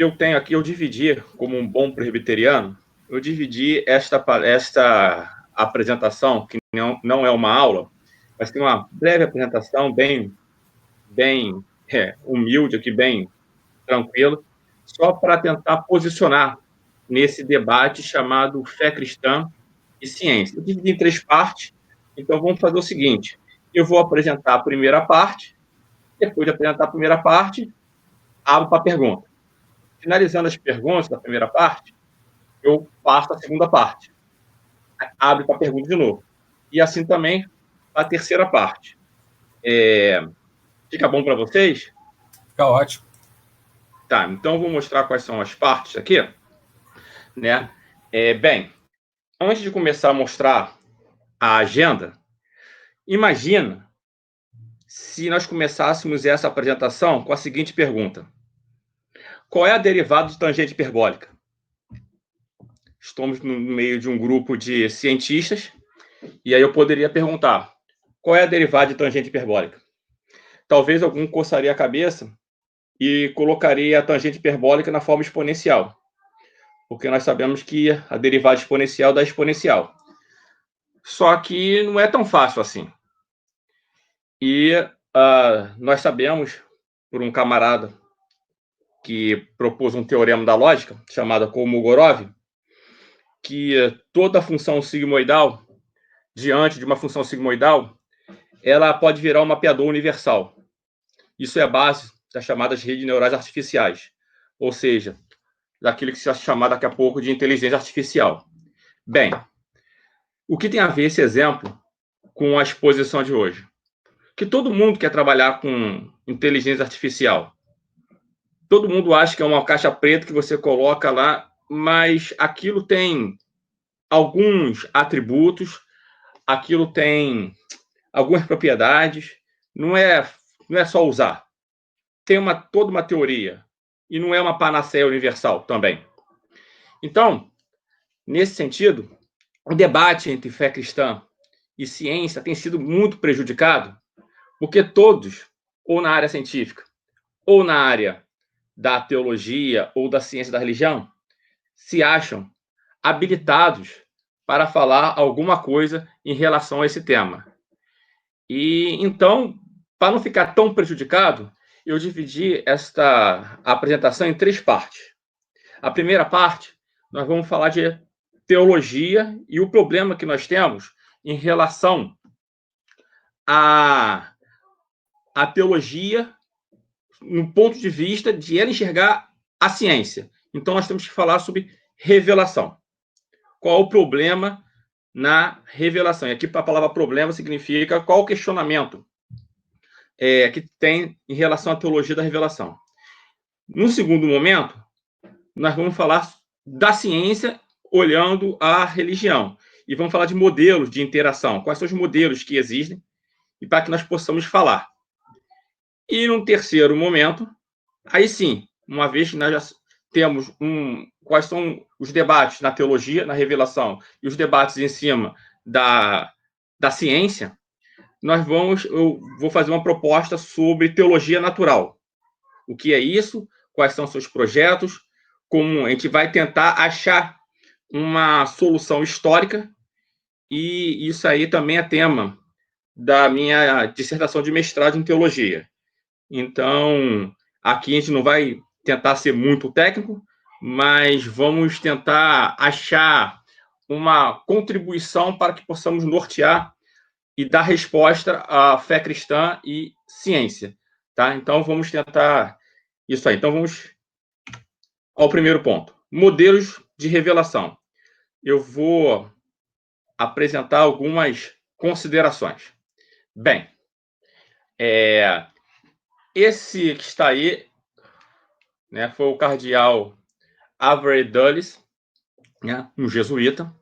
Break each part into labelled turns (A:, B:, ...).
A: eu tenho aqui, eu dividi, como um bom presbiteriano, eu dividi esta apresentação, que não é uma aula, mas tem uma breve apresentação bem humilde aqui, bem tranquila, só para tentar posicionar nesse debate chamado Fé Cristã e Ciência. Eu dividi em 3 partes, então vamos fazer o seguinte, eu vou apresentar a primeira parte, depois de apresentar a primeira parte, abro para pergunta. Finalizando as perguntas da primeira parte, eu passo a segunda parte. Abro para pergunta de novo. E assim também a terceira parte. Fica bom para vocês?
B: Fica ótimo.
A: Tá, então eu vou mostrar quais são as partes aqui. Né? Bem, antes de começar a mostrar a agenda, imagina se nós começássemos essa apresentação com a seguinte pergunta. Qual é a derivada de tangente hiperbólica? Estamos no meio de um grupo de cientistas, e aí eu poderia perguntar, qual é a derivada de tangente hiperbólica? Talvez algum coçaria a cabeça e colocaria a tangente hiperbólica na forma exponencial, porque nós sabemos que a derivada exponencial dá exponencial. Só que não é tão fácil assim. E nós sabemos, por um camarada que propôs um teorema da lógica, chamado Kolmogorov, que toda função sigmoidal, diante de uma função sigmoidal, ela pode virar um mapeador universal. Isso é a base das chamadas redes neurais artificiais, ou seja, daquilo que se vai chamar daqui a pouco de inteligência artificial. Bem, o que tem a ver esse exemplo com a exposição de hoje? Que todo mundo quer trabalhar com inteligência artificial. Todo mundo acha que é uma caixa preta que você coloca lá, mas aquilo tem alguns atributos, aquilo tem algumas propriedades, não é só usar. Tem toda uma teoria, e não é uma panaceia universal também. Então, nesse sentido, o debate entre fé cristã e ciência tem sido muito prejudicado, porque todos, ou na área científica, ou na área da teologia ou da ciência da religião, se acham habilitados para falar alguma coisa em relação a esse tema. E então, para não ficar tão prejudicado, eu dividi esta apresentação em 3 partes. A primeira parte, nós vamos falar de teologia e o problema que nós temos em relação à teologia no ponto de vista de ela enxergar a ciência. Então, nós temos que falar sobre revelação. Qual o problema na revelação? E aqui a palavra problema significa qual o questionamento que tem em relação à teologia da revelação. No segundo momento, nós vamos falar da ciência olhando a religião. E vamos falar de modelos de interação. Quais são os modelos que existem e para que nós possamos falar. E no terceiro momento, aí sim, uma vez que nós já temos quais são os debates na teologia, na revelação, e os debates em cima da ciência, eu vou fazer uma proposta sobre teologia natural. O que é isso? Quais são seus projetos? Como a gente vai tentar achar uma solução histórica, e isso aí também é tema da minha dissertação de mestrado em teologia. Então, aqui a gente não vai tentar ser muito técnico, mas vamos tentar achar uma contribuição para que possamos nortear e dar resposta à fé cristã e ciência. Tá? Então, vamos tentar isso aí. Então, vamos ao primeiro ponto. Modelos de revelação. Eu vou apresentar algumas considerações. Bem, esse que está aí, né, foi o cardeal Avery Dulles, né, um jesuíta,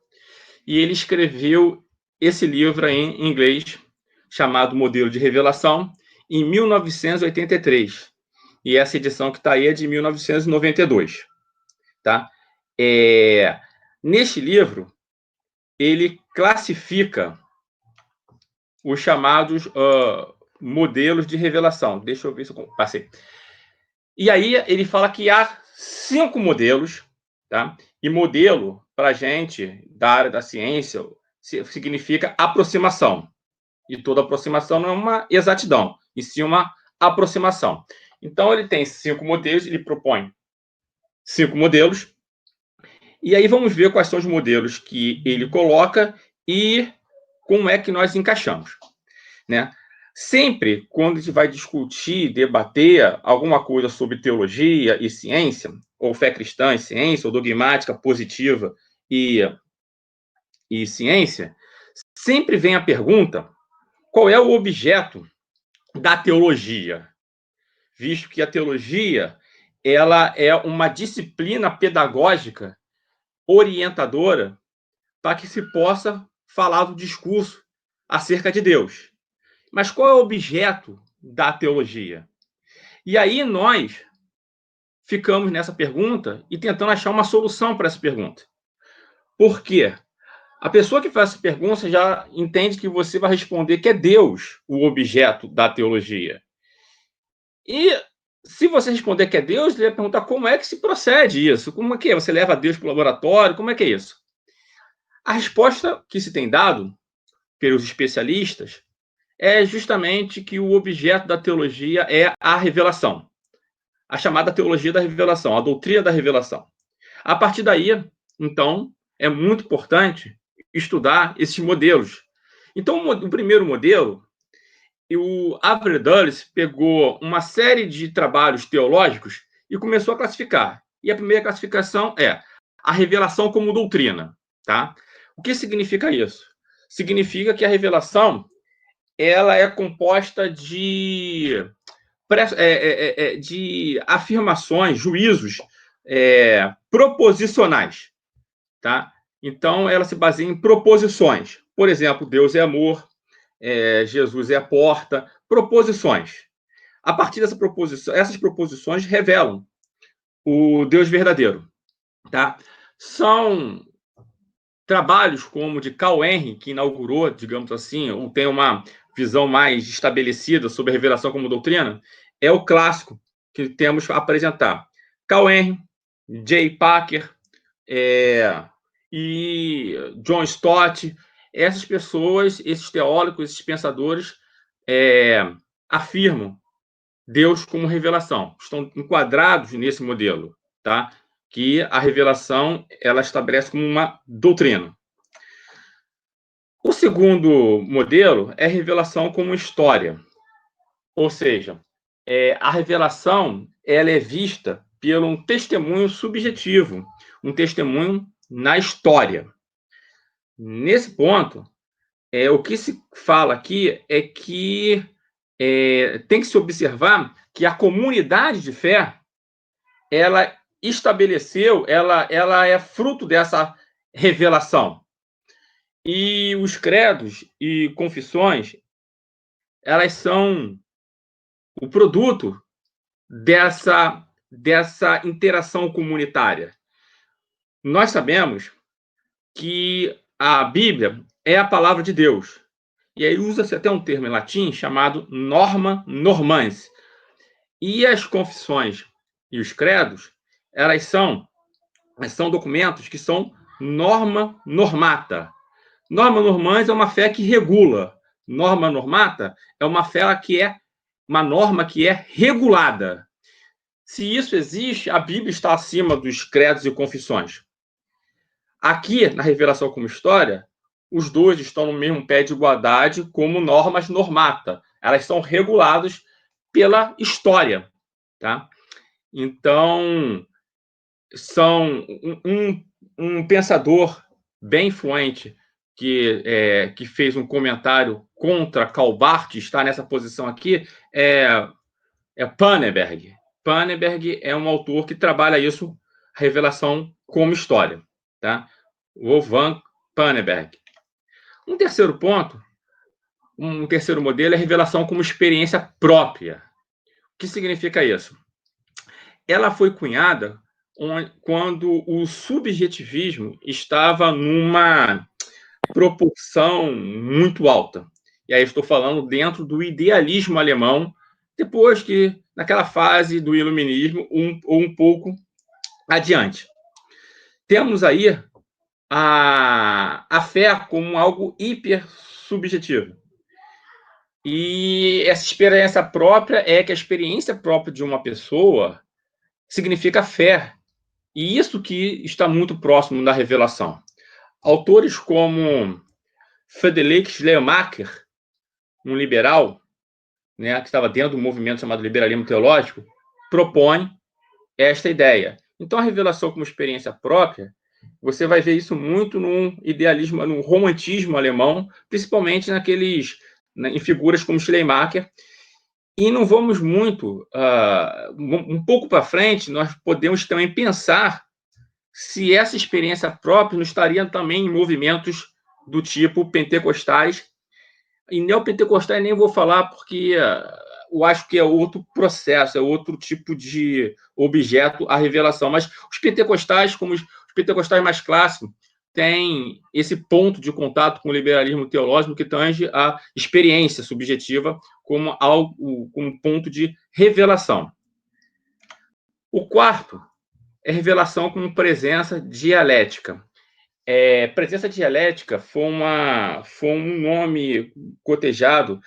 A: e ele escreveu esse livro aí em inglês, chamado Modelo de Revelação, em 1983. E essa edição que está aí é de 1992. Tá? Neste livro, ele classifica os chamados modelos de revelação. Deixa eu ver se eu passei. E aí ele fala que há 5 modelos, tá? E modelo, para a gente, da área da ciência, significa aproximação. E toda aproximação não é uma exatidão, e sim uma aproximação. Então, ele tem 5 modelos, ele propõe 5 modelos, e aí vamos ver quais são os modelos que ele coloca e como é que nós encaixamos, né? Sempre, quando a gente vai discutir, debater alguma coisa sobre teologia e ciência, ou fé cristã e ciência, ou dogmática positiva e, e ciência, sempre vem a pergunta: qual é o objeto da teologia? Visto que a teologia ela é uma disciplina pedagógica orientadora para que se possa falar do discurso acerca de Deus. Mas qual é o objeto da teologia? E aí nós ficamos nessa pergunta e tentando achar uma solução para essa pergunta. Por quê? A pessoa que faz essa pergunta já entende que você vai responder que é Deus o objeto da teologia. E se você responder que é Deus, ele vai perguntar como é que se procede isso. Como é que é? Você leva Deus para o laboratório? Como é que é isso? A resposta que se tem dado pelos especialistas é justamente que o objeto da teologia é a revelação. A chamada teologia da revelação, a doutrina da revelação. A partir daí, então, é muito importante estudar esses modelos. Então, o primeiro modelo, o Avery Dulles pegou uma série de trabalhos teológicos e começou a classificar. E a primeira classificação é a revelação como doutrina, tá? O que significa isso? Significa que a revelação ela é composta de afirmações, juízos proposicionais, tá? Então, ela se baseia em proposições. Por exemplo, Deus é amor, Jesus é a porta, proposições. A partir dessa proposição, essas proposições revelam o Deus verdadeiro, tá? São trabalhos como o de Carl Henry, que inaugurou, digamos assim, ou tem uma visão mais estabelecida sobre a revelação como doutrina, é o clássico que temos a apresentar. Carl Henry, J. Packer e John Stott, essas pessoas, esses teólogos, esses pensadores afirmam Deus como revelação, estão enquadrados nesse modelo, tá? Que a revelação ela estabelece como uma doutrina. O segundo modelo é revelação como história, ou seja, a revelação ela é vista pelo um testemunho subjetivo, um testemunho na história. Nesse ponto, o que se fala aqui é que tem que se observar que a comunidade de fé ela estabeleceu, ela é fruto dessa revelação. E os credos e confissões, elas são o produto dessa interação comunitária. Nós sabemos que a Bíblia é a palavra de Deus. E aí usa-se até um termo em latim chamado norma normans. E as confissões e os credos, elas são documentos que são norma normata. Norma normans é uma fé que regula. Norma normata é uma fé que é uma norma que é regulada. Se isso existe, a Bíblia está acima dos credos e confissões. Aqui, na revelação como história, os dois estão no mesmo pé de igualdade como normas normata. Elas são reguladas pela história, tá? Então, são um pensador bem influente que fez um comentário contra Karl Barth, está nessa posição aqui, é Pannenberg. Pannenberg é um autor que trabalha isso, revelação como história, tá? Wolfgang Pannenberg. Um terceiro ponto, um terceiro modelo é revelação como experiência própria. O que significa isso? Ela foi cunhada quando o subjetivismo estava numa proporção muito alta. E aí estou falando dentro do idealismo alemão, depois que, naquela fase do iluminismo, um pouco Adiante. Temos aí a fé como algo hiper subjetivo. E essa experiência própria é que a experiência própria de uma pessoa significa fé. E isso que está muito próximo da revelação. Autores como Friedrich Schleiermacher, um liberal, né, que estava dentro do movimento chamado liberalismo teológico, propõe esta ideia. Então, a revelação como experiência própria, você vai ver isso muito no idealismo, no romantismo alemão, principalmente em figuras como Schleiermacher. E não vamos muito, um pouco para frente, nós podemos também pensar se essa experiência própria não estaria também em movimentos do tipo pentecostais. E neopentecostais nem vou falar, porque eu acho que é outro processo, é outro tipo de objeto a revelação. Mas os pentecostais, como os pentecostais mais clássicos, têm esse ponto de contato com o liberalismo teológico que tange a experiência subjetiva como algo, como ponto de revelação. O quarto é revelação como presença dialética. Presença dialética foi um nome cotejado,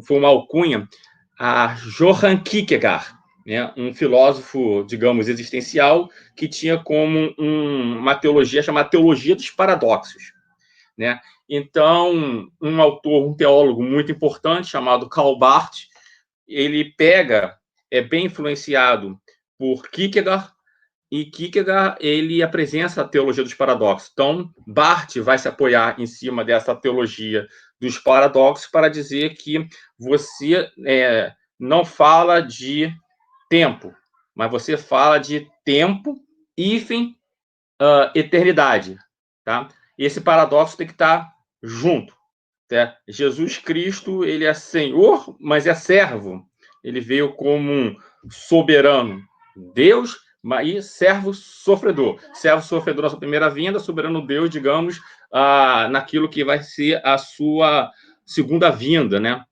A: foi uma alcunha a Johann Kierkegaard, né, um filósofo, digamos, existencial, que tinha como uma teologia chamada teologia dos paradoxos. Né? Então, um autor, um teólogo muito importante, chamado Karl Barth, ele é bem influenciado por Kierkegaard, e Kierkegaard, ele apresenta a teologia dos paradoxos. Então, Barth vai se apoiar em cima dessa teologia dos paradoxos para dizer que você não fala de tempo, mas você fala de tempo, hífen, eternidade. Tá? E esse paradoxo tem que estar junto. Tá? Jesus Cristo, ele é Senhor, mas é servo. Ele veio como um soberano Deus, e servo sofredor. Servo sofredor na sua primeira vinda, soberano Deus, digamos, naquilo que vai ser a sua segunda vinda, né?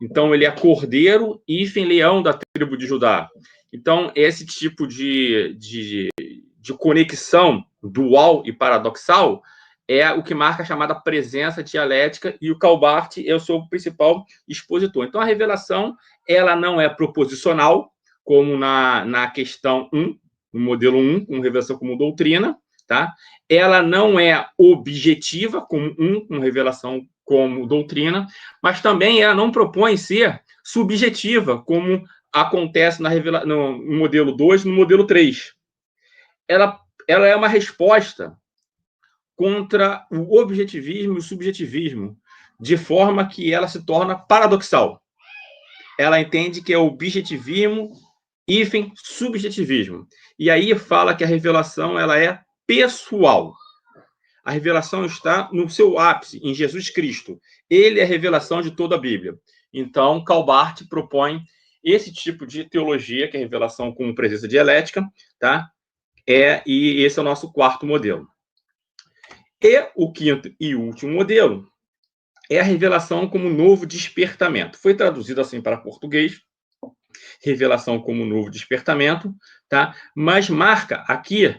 A: Então, ele é cordeiro e leão da tribo de Judá. Então, esse tipo de conexão dual e paradoxal é o que marca a chamada presença dialética, e o Karl Barth é o seu principal expositor. Então, a revelação ela não é proposicional, como na questão 1, no modelo 1, com revelação como doutrina, tá? Ela não é objetiva, como com revelação como doutrina, mas também ela não propõe ser subjetiva, como acontece no modelo 2 e no modelo 3. Ela é uma resposta contra o objetivismo e o subjetivismo, de forma que ela se torna paradoxal. Ela entende que é objetivismo hífen subjetivismo. E aí fala que a revelação ela é pessoal. A revelação está no seu ápice, em Jesus Cristo. Ele é a revelação de toda a Bíblia. Então, Karl Barth propõe esse tipo de teologia, que é a revelação com presença dialética, tá? E esse é o nosso quarto modelo. E o quinto e último modelo é a revelação como novo despertamento. Foi traduzido assim para português, revelação como novo despertamento, tá? Mas marca aqui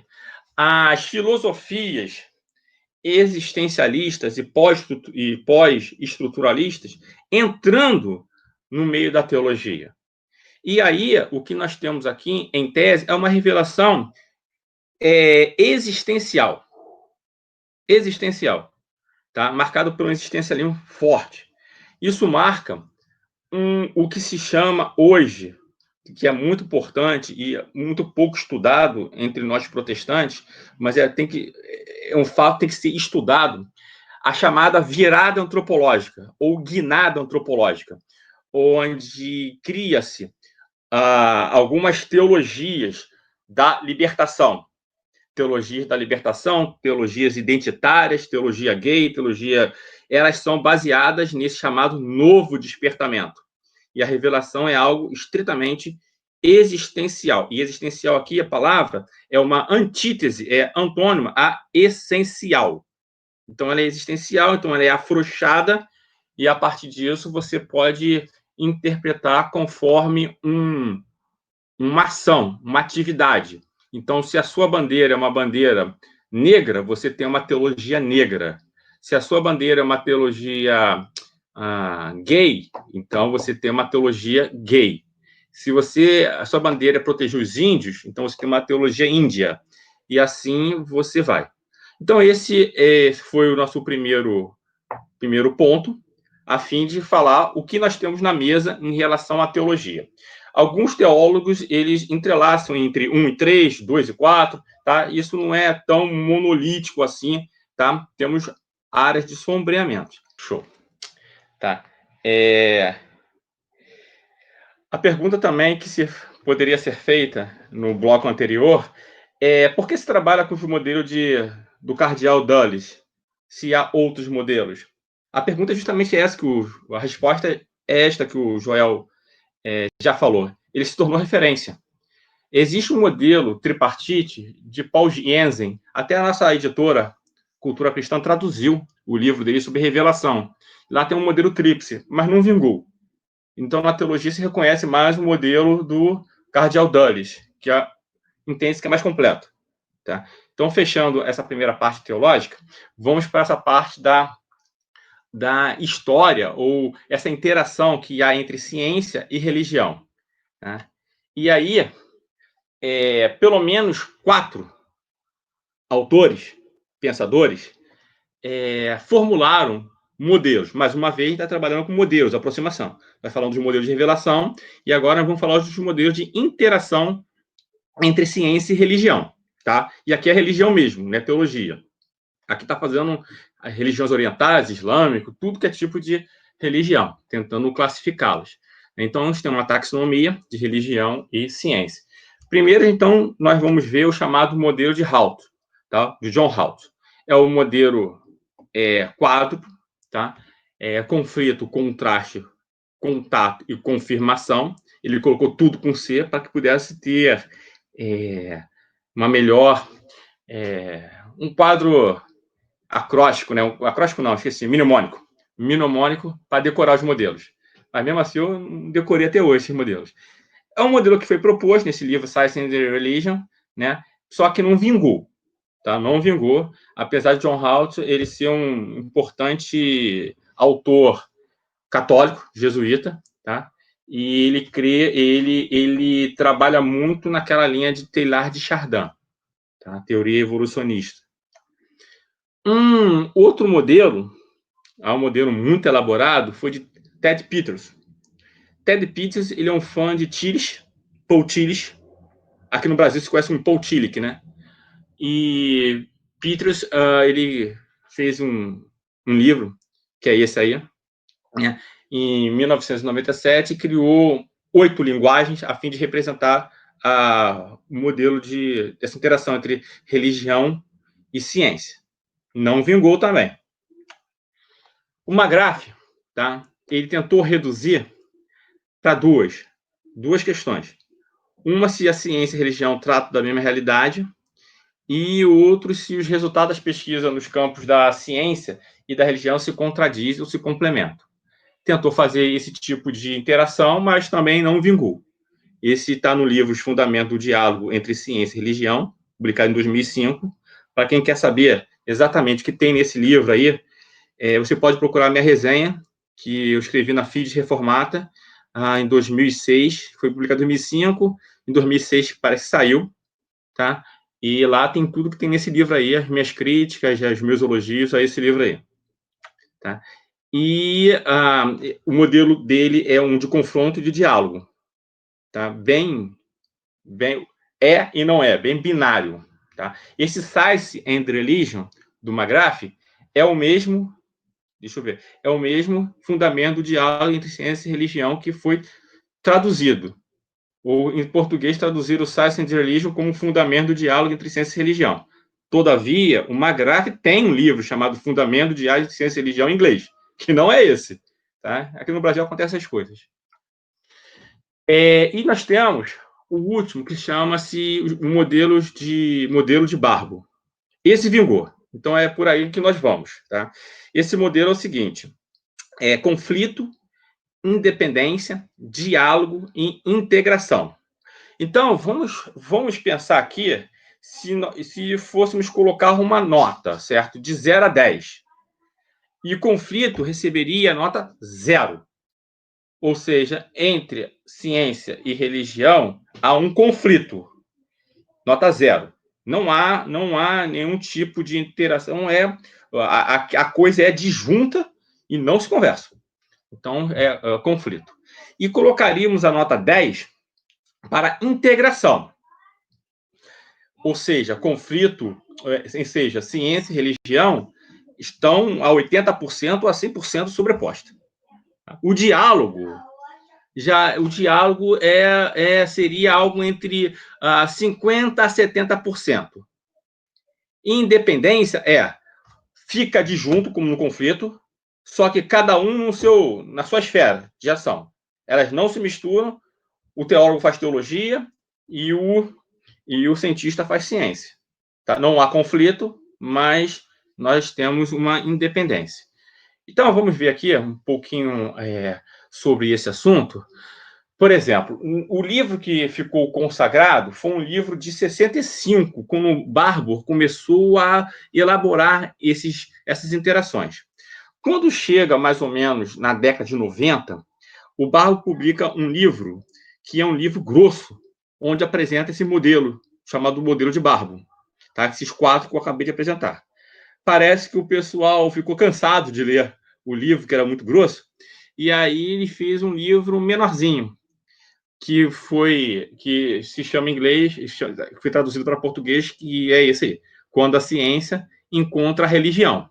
A: as filosofias existencialistas e pós-estruturalistas entrando no meio da teologia. E aí, o que nós temos aqui, em tese, é uma revelação existencial. Existencial. Tá? Marcado por um existencialismo forte. Isso marca o que se chama hoje, que é muito importante e muito pouco estudado entre nós protestantes, mas é um fato que tem que ser estudado, a chamada virada antropológica, ou guinada antropológica, onde cria-se algumas teologias da libertação. Teologias da libertação, teologias identitárias, teologia gay, elas são baseadas nesse chamado novo despertamento. E a revelação é algo estritamente existencial. E existencial aqui, a palavra, é uma antítese, é antônima a essencial. Então, ela é existencial, então ela é afrouxada, e a partir disso você pode interpretar conforme uma ação, uma atividade. Então, se a sua bandeira é uma bandeira negra, você tem uma teologia negra. Se a sua bandeira é uma teologia gay, então você tem uma teologia gay. Se a sua bandeira é proteger os índios, então você tem uma teologia índia. E assim você vai. Então, esse foi o nosso primeiro ponto, a fim de falar o que nós temos na mesa em relação à teologia. Alguns teólogos, eles entrelaçam entre 1 e 3, 2 e 4, tá? Isso não é tão monolítico assim, tá? Temos áreas de sombreamento. Show. Tá. A pergunta também que poderia ser feita no bloco anterior é por que se trabalha com o modelo do cardeal Dulles, se há outros modelos? A pergunta é justamente essa, a resposta é esta que o Joel já falou. Ele se tornou referência. Existe um modelo tripartite de Paul Jensen, até a nossa editora Cultura Cristã traduziu o livro dele sobre revelação. Lá tem um modelo tríplice, mas não vingou. Então, na teologia se reconhece mais o modelo do cardeal Dulles, que entende-se que é mais completo. Tá? Então, fechando essa primeira parte teológica, vamos para essa parte da história, ou essa interação que há entre ciência e religião. Tá? E aí, pelo menos 4 autores, pensadores, formularam modelos. Mais uma vez, está trabalhando com modelos, aproximação. Nós falamos de modelos de revelação, e agora vamos falar dos modelos de interação entre ciência e religião. Tá? E aqui é religião mesmo, não é teologia. Aqui está fazendo as religiões orientais, islâmico, tudo que é tipo de religião, tentando classificá-las. Então, nós temos uma taxonomia de religião e ciência. Primeiro, então, nós vamos ver o chamado modelo de Hout, tá? De John Hout. É o modelo quádruplo, tá? Conflito, contraste, contato e confirmação. Ele colocou tudo com C para que pudesse ter uma melhor... um quadro acróstico, né? Acróstico não, esqueci, mnemônico para decorar os modelos. Mas mesmo assim eu não decorei até hoje esses modelos. É um modelo que foi proposto nesse livro Science and Religion, né? Só que não vingou, tá? Não vingou, apesar de John Hout ele ser um importante autor católico, jesuíta, tá? E ele trabalha muito naquela linha de Teilhard de Chardin, tá? Teoria evolucionista. Outro modelo, um modelo muito elaborado, foi de Ted Peters. Ted Peters, ele é um fã de Tillich, Paul Tillich. Aqui no Brasil se conhece como Paul Tillich, né? E Peters, ele fez um livro, que é esse aí, né? Em 1997, criou 8 linguagens a fim de representar o modelo dessa interação entre religião e ciência. Não vingou também. O McGrath, tá? Ele tentou reduzir para duas questões. Uma, se a ciência e a religião tratam da mesma realidade, e o outro, se os resultados das pesquisas nos campos da ciência e da religião se contradizem ou se complementam. Tentou fazer esse tipo de interação, mas também não vingou. Esse está no livro Os Fundamentos do Diálogo entre Ciência e Religião, publicado em 2005. Para quem quer saber exatamente o que tem nesse livro aí, você pode procurar minha resenha, que eu escrevi na Fides Reformata, em 2006, foi publicado em 2005, em 2006 parece que saiu, tá? E lá tem tudo que tem nesse livro aí, as minhas críticas, os meus elogios a esse livro aí, tá? E o modelo dele é um de confronto e de diálogo, tá? Bem e não é, bem binário, tá? Esse Science and Religion do McGrath é o mesmo, deixa eu ver, é o mesmo fundamento do diálogo entre ciência e religião que foi traduzido, ou em português traduziram o Science and Religion como fundamento do diálogo entre ciência e religião. Todavia, o McGrath tem um livro chamado Fundamento do Diálogo entre Ciência e Religião em inglês, que não é esse, tá? Aqui no Brasil acontecem essas coisas. E nós temos o último, que chama-se modelo de Barbo. Esse vingou. Então, é por aí que nós vamos. Tá? Esse modelo é o seguinte: conflito, independência, diálogo e integração. Então, vamos pensar aqui se fôssemos colocar uma nota, certo? De 0 a 10. E o conflito receberia a nota 0. Ou seja, entre ciência e religião há um conflito. Nota 0. Não há nenhum tipo de interação. A coisa é disjunta e não se conversa. Então, é conflito. E colocaríamos a nota 10 para integração. Ou seja, conflito, seja, ciência e religião estão a 80% ou a 100% sobrepostos. O diálogo seria algo entre 50% a 70%. Independência fica disjunto, como no conflito, só que cada um na sua esfera de ação. Elas não se misturam, o teólogo faz teologia e o cientista faz ciência. Tá? Não há conflito, mas nós temos uma independência. Então, vamos ver aqui um pouquinho sobre esse assunto. Por exemplo, o livro que ficou consagrado foi um livro de 65, quando Barbour começou a elaborar essas interações. Quando chega mais ou menos na década de 90, o Barbour publica um livro que é um livro grosso, onde apresenta esse modelo, chamado modelo de Barbour. Tá? Esses 4 que eu acabei de apresentar. Parece que o pessoal ficou cansado de ler o livro, que era muito grosso, e aí ele fez um livro menorzinho, que se chama em inglês, foi traduzido para português, que é esse aí, Quando a Ciência Encontra a Religião.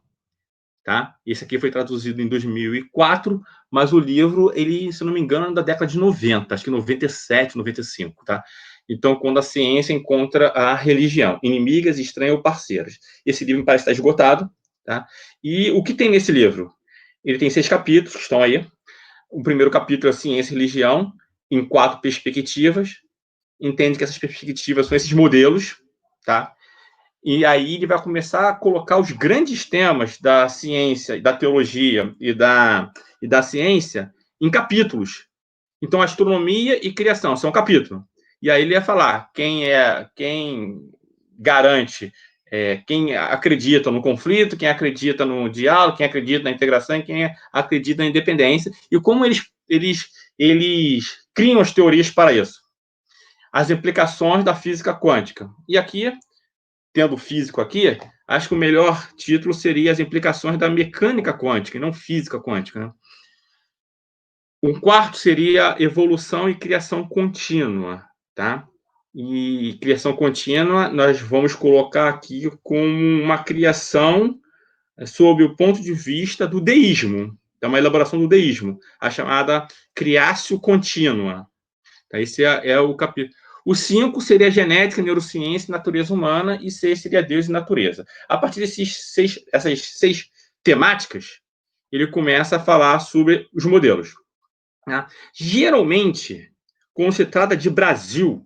A: Tá? Esse aqui foi traduzido em 2004, mas o livro, ele, se não me engano, é da década de 90, acho que 97, 95, tá? Então, Quando a Ciência Encontra a Religião, Inimigas, Estranhas ou Parceiras. Esse livro parece estar esgotado, tá? E o que tem nesse livro? Ele tem 6 capítulos, que estão aí. O primeiro capítulo é Ciência e Religião, em 4 perspectivas. Entende que essas perspectivas são esses modelos, tá? E aí ele vai começar a colocar os grandes temas da ciência, da teologia e da ciência em capítulos. Então, astronomia e criação são um capítulo. E aí ele ia falar quem garante, quem acredita no conflito, quem acredita no diálogo, quem acredita na integração e quem acredita na independência, e como eles criam as teorias para isso. As implicações da física quântica. E aqui, tendo físico aqui, acho que o melhor título seria As Implicações da Mecânica Quântica, e não Física Quântica. Né? Um quarto seria Evolução e Criação Contínua. Tá? E criação contínua, nós vamos colocar aqui como uma criação sob o ponto de vista do deísmo. É uma elaboração do deísmo, a chamada criação contínua. Tá? Esse é o capítulo. O 5 seria genética, neurociência e natureza humana, e 6 seria Deus e natureza. A partir essas 6 temáticas, ele começa a falar sobre os modelos. Tá? Geralmente, quando se trata de Brasil,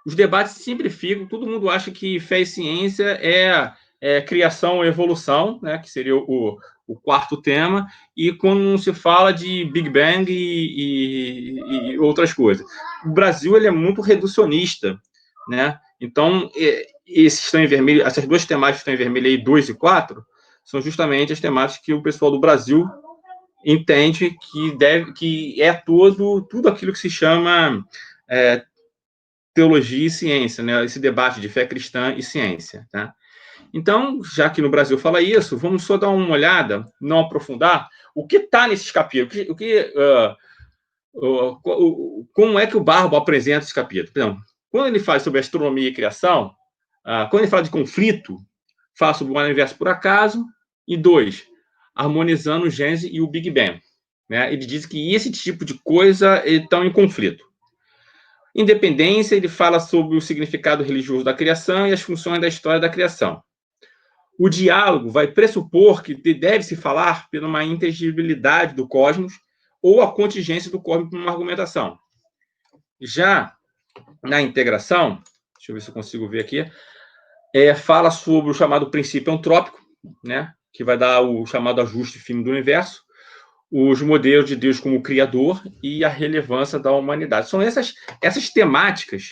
A: os debates sempre ficam, todo mundo acha que fé e ciência é criação ou evolução, né, que seria o quarto tema, e quando se fala de Big Bang e outras coisas. O Brasil ele é muito reducionista, né? Então, esses estão em vermelho, essas 2 temáticas que estão em vermelho aí, 2 e 4, são justamente as temáticas que o pessoal do Brasil entende que é tudo aquilo que se chama teologia e ciência, né? Esse debate de fé cristã e ciência, tá? Então, já que no Brasil fala isso, vamos só dar uma olhada, não aprofundar, o que está nesses capítulos, como é que o Barbour apresenta esses capítulos. Então, quando ele fala sobre astronomia e criação, quando ele fala de conflito, fala sobre o universo por acaso, e 2, harmonizando o Gênesis e o Big Bang. Né? Ele diz que esse tipo de coisa estão em conflito. Independência, ele fala sobre o significado religioso da criação e as funções da história da criação. O diálogo vai pressupor que deve-se falar por uma inteligibilidade do cosmos ou a contingência do cosmos por uma argumentação. Já na integração, deixa eu ver se eu consigo ver aqui, fala sobre o chamado princípio antrópico, né, que vai dar o chamado ajuste fino do universo, os modelos de Deus como criador e a relevância da humanidade. São essas temáticas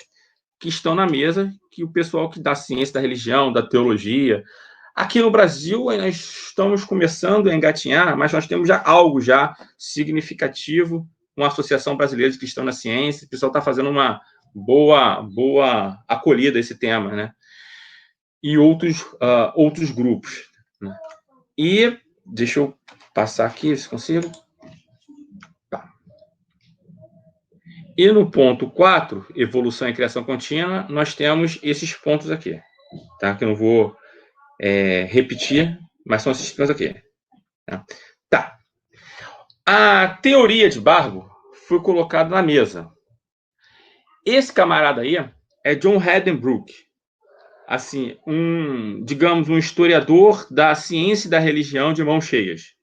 A: que estão na mesa, que o pessoal que dá ciência, da religião, da teologia. Aqui no Brasil, nós estamos começando a engatinhar, mas nós temos já algo já significativo, uma Associação Brasileira de Cristãos na Ciência, o pessoal está fazendo uma boa acolhida a esse tema, né? E outros grupos, né? E deixa eu passar aqui, se consigo. Tá. E no ponto 4, evolução e criação contínua, nós temos esses pontos aqui, tá? Que eu não vou repetir, mas são esses pontos aqui. Tá. A teoria de Barbour foi colocada na mesa. Esse camarada aí é John Hedenbrook, assim, digamos, um historiador da ciência e da religião de mãos cheias.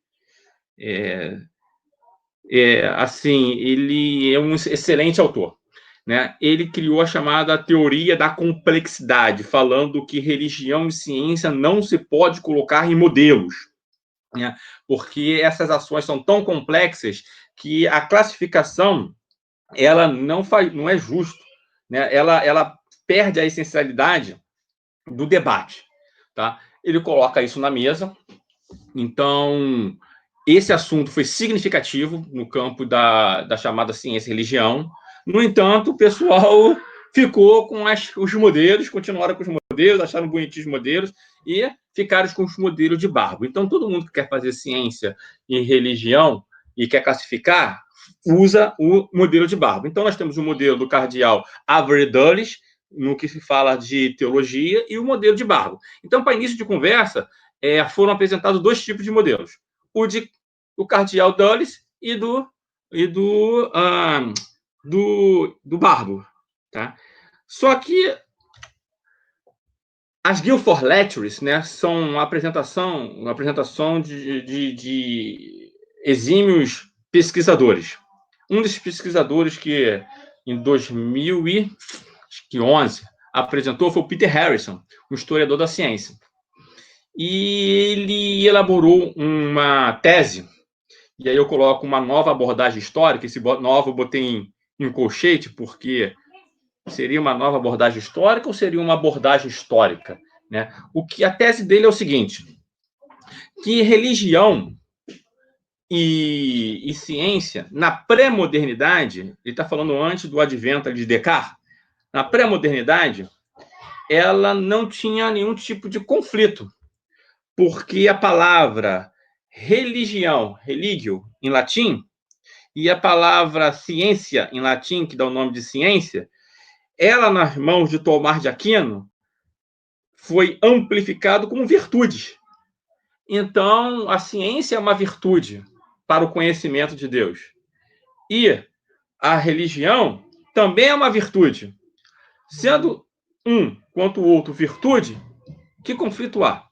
A: Assim, ele é um excelente autor, né? Ele criou a chamada teoria da complexidade, falando que religião e ciência não se pode colocar em modelos, né? Porque essas ações são tão complexas que a classificação ela não é justo, né? Ela perde a essencialidade do debate, tá? Ele coloca isso na mesa. Então, esse assunto foi significativo no campo da chamada ciência e religião. No entanto, o pessoal ficou com os modelos, continuaram com os modelos, acharam bonitinhos os modelos e ficaram com os modelos de Barbour. Então, todo mundo que quer fazer ciência e religião e quer classificar, usa o modelo de Barbour. Então, nós temos o modelo do cardeal Avery Dulles, no que se fala de teologia, e o modelo de Barbour. Então, para início de conversa, foram apresentados dois tipos de modelos: o cardeal Dulles e do Barbour, tá? Só que as Guilford Lectures, né, são uma apresentação de exímios pesquisadores. Um desses pesquisadores que em 2011 apresentou foi o Peter Harrison, um historiador da ciência. E ele elaborou uma tese, e aí eu coloco uma nova abordagem histórica. Esse nova eu botei em colchete, porque seria uma nova abordagem histórica ou seria uma abordagem histórica, né? A tese dele é o seguinte, que religião e ciência, na pré-modernidade, ele está falando antes do advento de Descartes, na pré-modernidade, ela não tinha nenhum tipo de conflito, porque a palavra religião, religio, em latim, e a palavra ciência, em latim, que dá o nome de ciência, ela, nas mãos de Tomás de Aquino, foi amplificado como virtudes. Então, a ciência é uma virtude para o conhecimento de Deus. E a religião também é uma virtude. Sendo um quanto o outro virtude, que conflito há?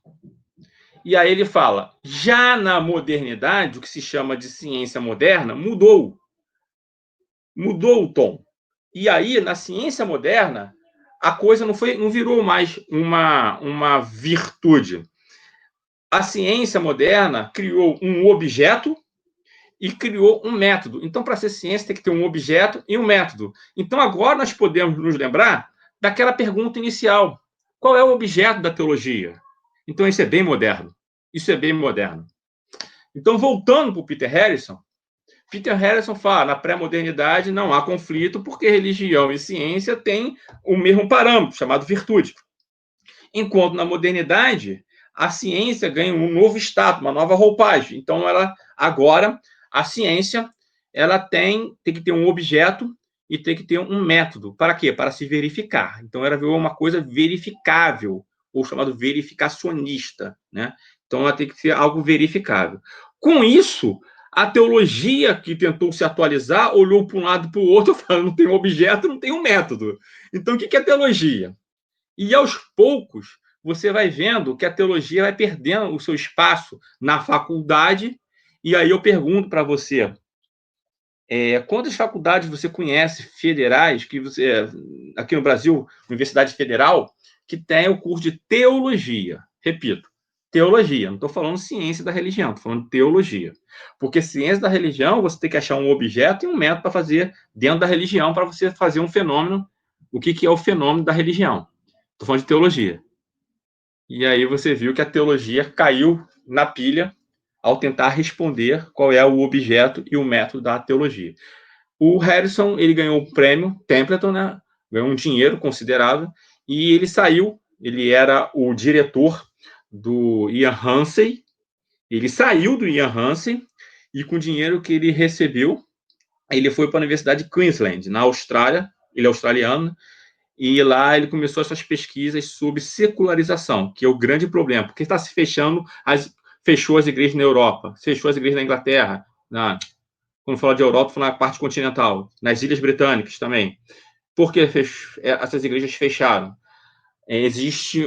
A: E aí ele fala, já na modernidade, o que se chama de ciência moderna, mudou o tom. E aí, na ciência moderna, a coisa não virou mais uma virtude. A ciência moderna criou um objeto e criou um método. Então, para ser ciência, tem que ter um objeto e um método. Então, agora nós podemos nos lembrar daquela pergunta inicial. Qual é o objeto da teologia? Então, isso é bem moderno. Então, voltando para o Peter Harrison fala, na pré-modernidade não há conflito porque religião e ciência têm o mesmo parâmetro, chamado virtude. Enquanto na modernidade, a ciência ganha um novo status, uma nova roupagem. Então, agora, a ciência ela tem que ter um objeto e tem que ter um método. Para quê? Para se verificar. Então, ela virou uma coisa verificável, ou chamado verificacionista, né? Então, ela tem que ser algo verificável. Com isso, a teologia que tentou se atualizar olhou para um lado e para o outro, falando, não tem um objeto, não tem um método. Então, o que é teologia? E, aos poucos, você vai vendo que a teologia vai perdendo o seu espaço na faculdade. E aí eu pergunto para você, quantas faculdades você conhece federais, aqui no Brasil, Universidade Federal, que tem o curso de teologia? Repito, teologia, não estou falando ciência da religião, estou falando teologia. Porque ciência da religião, você tem que achar um objeto e um método para fazer dentro da religião, para você fazer um fenômeno o que é o fenômeno da religião. Estou falando de teologia. E aí você viu que a teologia caiu na pilha ao tentar responder qual é o objeto e o método da teologia. O Harrison, ele ganhou o prêmio Templeton, né? Ganhou um dinheiro considerável, e ele saiu, ele era o diretor do Ian Hansen, ele saiu do Ian Hansen, e com o dinheiro que ele recebeu, ele foi para a Universidade de Queensland, na Austrália, ele é australiano, e lá ele começou as suas pesquisas sobre secularização, que é o grande problema, porque está se fechou as igrejas na Europa, fechou as igrejas na Inglaterra, quando fala de Europa, fala na parte continental, nas Ilhas Britânicas também. Por que essas igrejas fecharam? Existe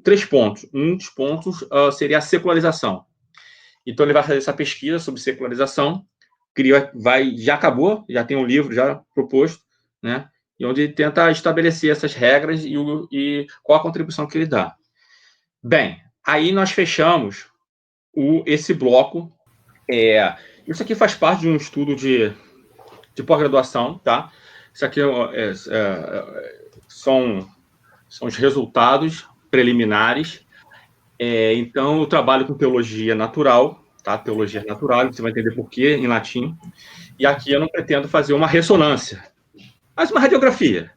A: 3 pontos. Um dos pontos seria a secularização. Então ele vai fazer essa pesquisa sobre secularização, já acabou, já tem um livro já proposto, né? E onde ele tenta estabelecer essas regras e qual a contribuição que ele dá. Bem, aí nós fechamos esse bloco. Isso aqui faz parte de um estudo de pós-graduação, tá? Isso aqui são os resultados preliminares. Então, eu trabalho com teologia natural, tá? Teologia natural, você vai entender por quê, em latim. E aqui eu não pretendo fazer uma ressonância, mas uma radiografia.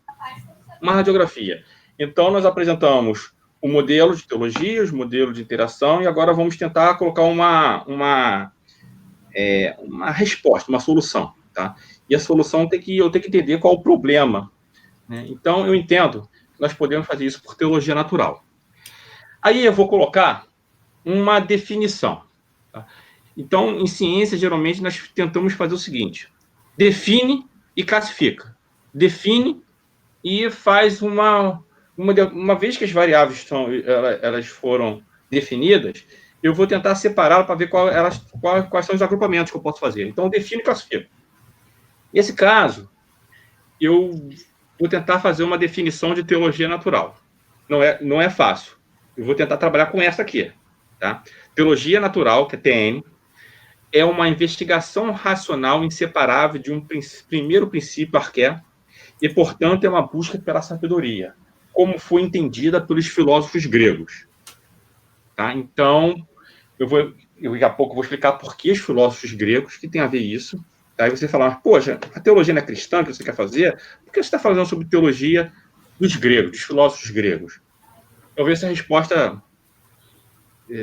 A: Então, nós apresentamos o modelo de teologia, os modelos de interação, e agora vamos tentar colocar uma resposta, uma solução, tá? E a solução eu tenho que entender qual o problema, né? Então, eu entendo que nós podemos fazer isso por teologia natural. Aí eu vou colocar uma definição, tá? Então, em ciência, geralmente, nós tentamos fazer o seguinte: define e classifica. Define e faz uma vez que as variáveis elas foram definidas, eu vou tentar separá-las para ver quais são os agrupamentos que eu posso fazer. Então, define e classifica. Nesse caso, eu vou tentar fazer uma definição de teologia natural. Não é fácil. Eu vou tentar trabalhar com essa aqui, tá? Teologia natural, que é TN, é uma investigação racional inseparável de um primeiro princípio arqué e, portanto, é uma busca pela sabedoria, como foi entendida pelos filósofos gregos. Tá? Então, daqui a pouco vou explicar por que os filósofos gregos, que tem a ver isso. Aí você fala, poxa, a teologia não é cristã que você quer fazer? Por que você está falando sobre teologia dos gregos, dos filósofos gregos? Talvez essa resposta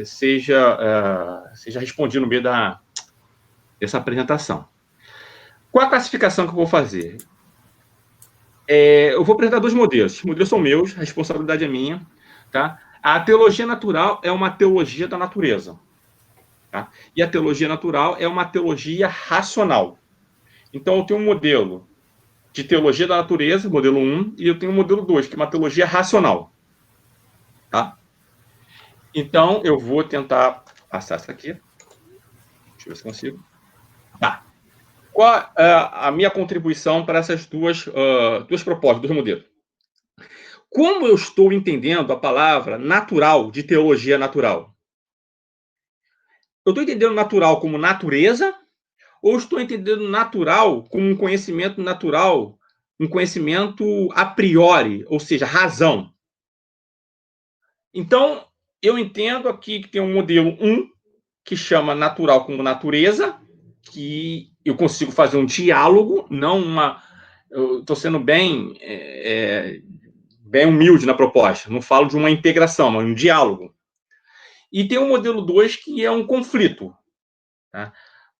A: seja respondida no meio dessa apresentação. Qual a classificação que eu vou fazer? Eu vou apresentar 2 modelos. Os modelos são meus, a responsabilidade é minha. Tá? A teologia natural é uma teologia da natureza. Tá? E a teologia natural é uma teologia racional. Então, eu tenho um modelo de teologia da natureza, modelo 1, e eu tenho um modelo 2, que é uma teologia racional. Tá? Então, eu vou tentar passar isso aqui. Deixa eu ver se consigo. Tá. Qual é a minha contribuição para essas duas propostas, 2 modelos? Como eu estou entendendo a palavra natural de teologia natural? Eu estou entendendo natural como natureza ou estou entendendo natural como um conhecimento natural, um conhecimento a priori, ou seja, razão? Então, eu entendo aqui que tem um modelo 1, que chama natural como natureza, que eu consigo fazer um diálogo, não uma... Eu estou sendo bem humilde na proposta, não falo de uma integração, mas um diálogo. E tem o modelo 2, que é um conflito. Tá?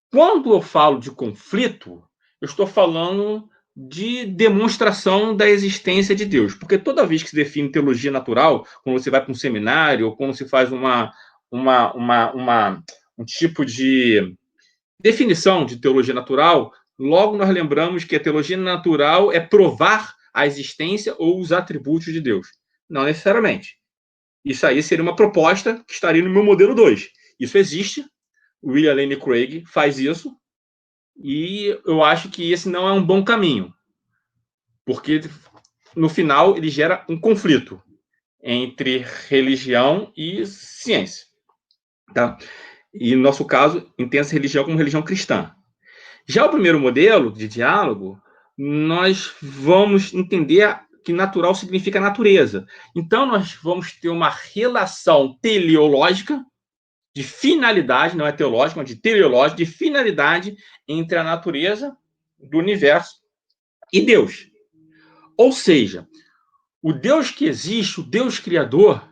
A: Quando eu falo de conflito, eu estou falando de demonstração da existência de Deus. Porque toda vez que se define teologia natural, quando você vai para um seminário, ou quando se faz um tipo de definição de teologia natural, logo nós lembramos que a teologia natural é provar a existência ou os atributos de Deus. Não necessariamente. Isso aí seria uma proposta que estaria no meu modelo 2. Isso existe. O William Lane Craig faz isso. E eu acho que esse não é um bom caminho. Porque, no final, ele gera um conflito entre religião e ciência. Tá? E, no nosso caso, entende essa religião como religião cristã. Já o primeiro modelo de diálogo, nós vamos entender que natural significa natureza. Então, nós vamos ter uma relação teleológica, de finalidade, não é teológica, mas de teleológica, de finalidade entre a natureza do universo e Deus. Ou seja, o Deus que existe, o Deus criador,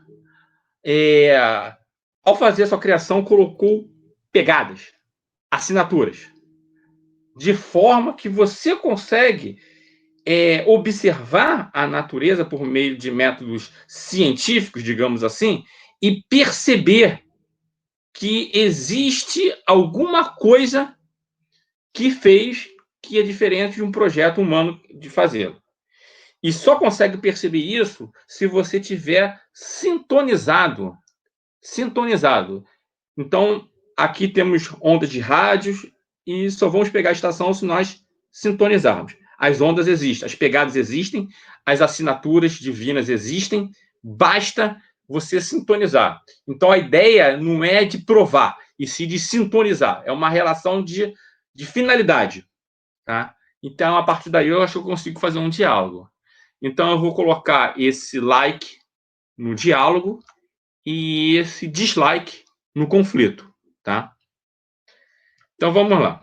A: ao fazer a sua criação, colocou pegadas, assinaturas, de forma que você consegue observar a natureza por meio de métodos científicos, digamos assim, e perceber que existe alguma coisa que fez que é diferente de um projeto humano de fazê-lo. E só consegue perceber isso se você tiver sintonizado. Sintonizado. Então, aqui temos ondas de rádios e só vamos pegar a estação se nós sintonizarmos. As ondas existem, as pegadas existem, as assinaturas divinas existem, basta você sintonizar. Então, a ideia não é de provar, e sim de sintonizar. É uma relação de finalidade. Tá? Então, a partir daí, eu acho que eu consigo fazer um diálogo. Então, eu vou colocar esse like no diálogo e esse dislike no conflito, tá? Então, vamos lá.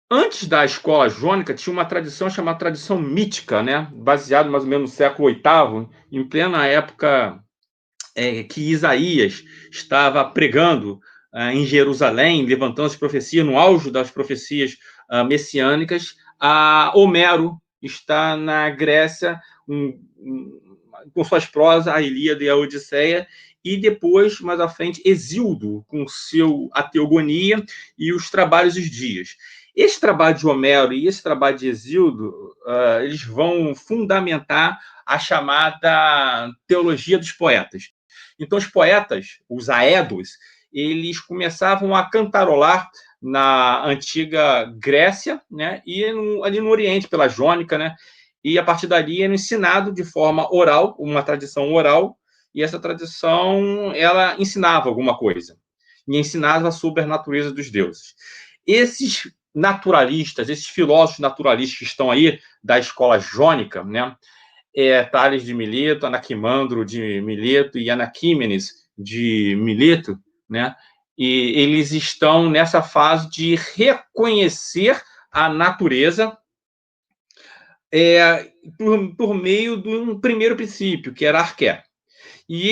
A: Antes da escola jônica, tinha uma tradição chamada tradição mítica, né? Baseado mais ou menos no século VIII, em plena época que Isaías estava pregando em Jerusalém, levantando as profecias, no auge das profecias messiânicas. Homero está na Grécia, com suas prosas, a Ilíada e a Odisseia, e depois, mais à frente, Hesíodo, com a Teogonia e os Trabalhos dos Dias. Esse trabalho de Homero e esse trabalho de Hesíodo, eles vão fundamentar a chamada teologia dos poetas. Então, os poetas, os aedos, eles começavam a cantarolar na antiga Grécia, né, e ali no Oriente, pela Jônica, né, e a partir dali era ensinado de forma oral, uma tradição oral, e essa tradição, ela ensinava alguma coisa, e ensinava sobre a natureza dos deuses. Esses naturalistas, esses filósofos naturalistas que estão aí, da escola jônica, né, Tales de Mileto, Anaximandro de Mileto e Anaxímenes de Mileto, né? E eles estão nessa fase de reconhecer a natureza por meio de um primeiro princípio, que era a arqué. E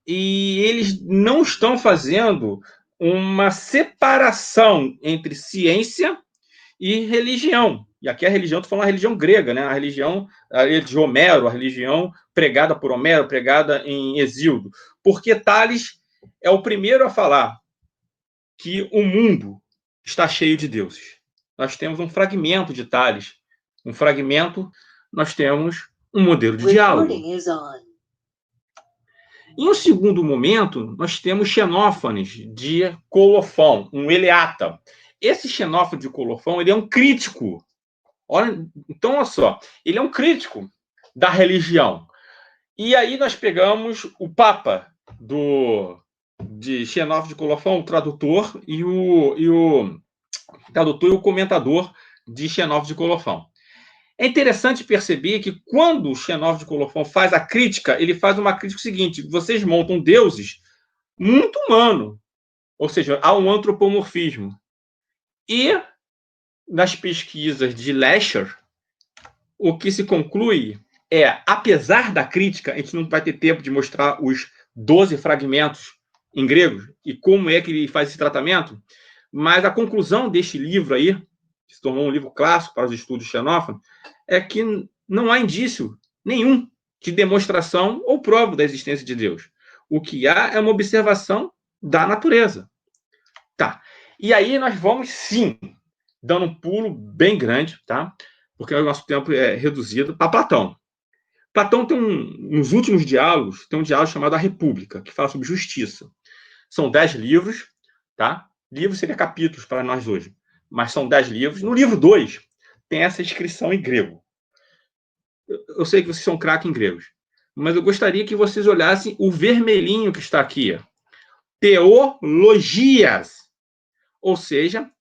A: eles não estão fazendo uma separação entre ciência e religião. E aqui a religião, estou falando a religião grega, né? A religião de Homero, a religião pregada por Homero, pregada em Hesíodo. Porque Tales é o primeiro a falar que o mundo está cheio de deuses. Nós temos um fragmento de Tales. Um fragmento, nós temos um modelo de diálogo. Em um segundo momento, nós temos Xenófanes de Colofão, um eleata. Esse Xenófanes de Colofão, ele é um crítico. Então, olha só, ele é um crítico da religião. E aí nós pegamos o Papa de Xenófanes de Colofão, o tradutor e o tradutor e o comentador de Xenófanes de Colofão. É interessante perceber que quando Xenófanes de Colofão faz a crítica, ele faz uma crítica seguinte: vocês montam deuses muito humanos, ou seja, há um antropomorfismo. E nas pesquisas de Lesher, o que se conclui apesar da crítica, a gente não vai ter tempo de mostrar os 12 fragmentos em grego e como é que ele faz esse tratamento, mas a conclusão deste livro aí, que se tornou um livro clássico para os estudos de Xenófanes, é que não há indício nenhum de demonstração ou prova da existência de Deus. O que há é uma observação da natureza. Tá. E aí nós vamos, sim, dando um pulo bem grande, tá? Porque o nosso tempo é reduzido, para Platão. Platão tem nos últimos diálogos, tem um diálogo chamado A República, que fala sobre justiça. São 10 livros, tá? Livros seria capítulos para nós hoje, mas são 10 livros. No livro 2, tem essa inscrição em grego. Eu sei que vocês são craques em gregos, mas eu gostaria que vocês olhassem o vermelhinho que está aqui. Teologias. Ou seja,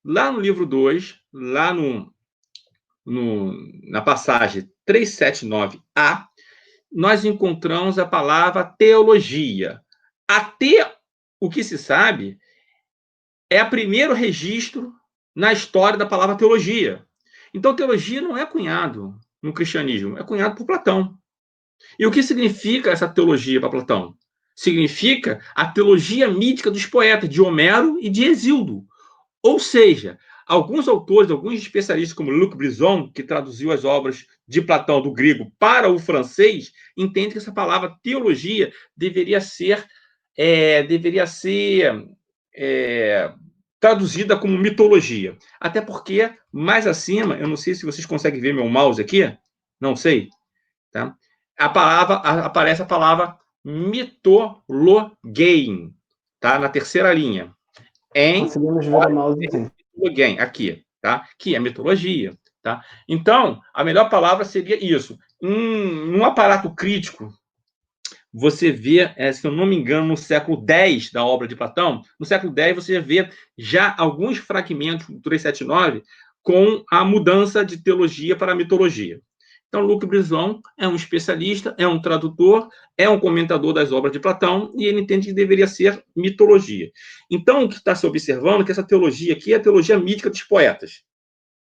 A: lá no livro 2, lá no na passagem 379a, nós encontramos a palavra teologia. Até o que se sabe, é o primeiro registro na história da palavra teologia. Então, teologia não é cunhado no cristianismo, é cunhado por Platão. E o que significa essa teologia para Platão? Significa a teologia mítica dos poetas, de Homero e de Hesíodo. Ou seja, alguns autores, alguns especialistas, como Luc Brisson, que traduziu as obras de Platão do grego para o francês, entendem que essa palavra teologia deveria ser traduzida como mitologia. Até porque, mais acima, eu não sei se vocês conseguem ver meu mouse aqui, não sei, tá? Aparece a palavra mitologein, tá? Na terceira linha.
B: Conseguimos ver o mouse, sim.
A: Aqui, tá? Que é mitologia, tá? Então, a melhor palavra seria isso. Num aparato crítico, você vê, se eu não me engano, no século X da obra de Platão, no século X você vê já alguns fragmentos do 379 com a mudança de teologia para mitologia. Então, Luc Brisson é um especialista, é um tradutor, é um comentador das obras de Platão, e ele entende que deveria ser mitologia. Então, o que está se observando é que essa teologia aqui é a teologia mítica dos poetas.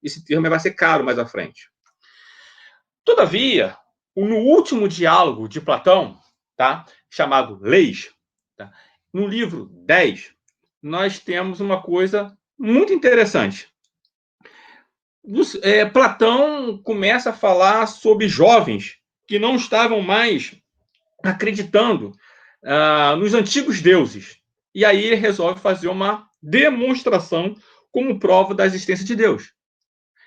A: Esse termo vai ser caro mais à frente. Todavia, no último diálogo de Platão, tá, chamado Leis, tá, no livro 10, nós temos uma coisa muito interessante. Platão começa a falar sobre jovens que não estavam mais acreditando nos antigos deuses. E aí ele resolve fazer uma demonstração como prova da existência de Deus.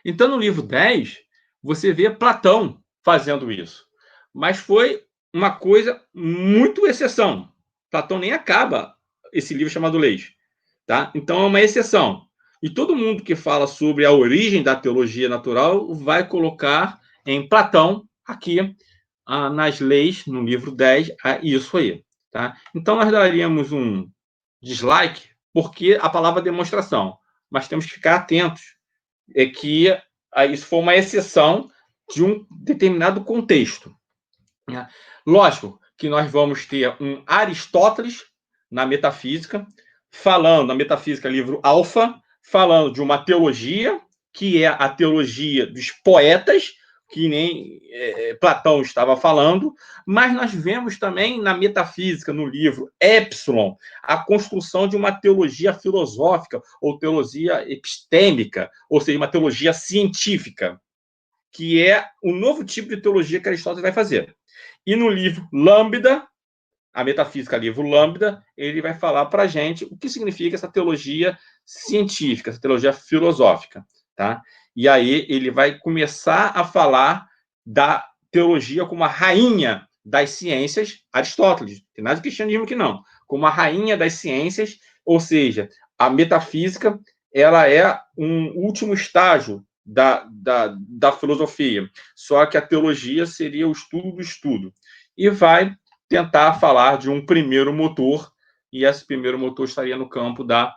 A: Então, no livro 10, você vê Platão fazendo isso. Mas foi uma coisa muito exceção. Platão nem acaba esse livro chamado Leis. Tá? Então, é uma exceção. E todo mundo que fala sobre a origem da teologia natural vai colocar em Platão, aqui, nas leis, no livro 10, isso aí. Tá? Então, nós daríamos um dislike, porque a palavra demonstração. Mas temos que ficar atentos. É que isso foi uma exceção de um determinado contexto. Né? Lógico que nós vamos ter um Aristóteles na metafísica, falando, na metafísica, livro Alfa, falando de uma teologia, que é a teologia dos poetas, que nem Platão estava falando, mas nós vemos também na metafísica, no livro Epsilon, a construção de uma teologia filosófica, ou teologia epistêmica, ou seja, uma teologia científica, que é o novo tipo de teologia que Aristóteles vai fazer. E no livro Lambda, a metafísica livro Lambda, ele vai falar para a gente o que significa essa teologia científica, essa teologia filosófica, tá? E aí ele vai começar a falar da teologia como a rainha das ciências, Aristóteles, tem nada de cristianismo aqui não, como a rainha das ciências, ou seja, a metafísica, ela é um último estágio da filosofia, só que a teologia seria o estudo do estudo. E vai tentar falar de um primeiro motor, e esse primeiro motor estaria no campo da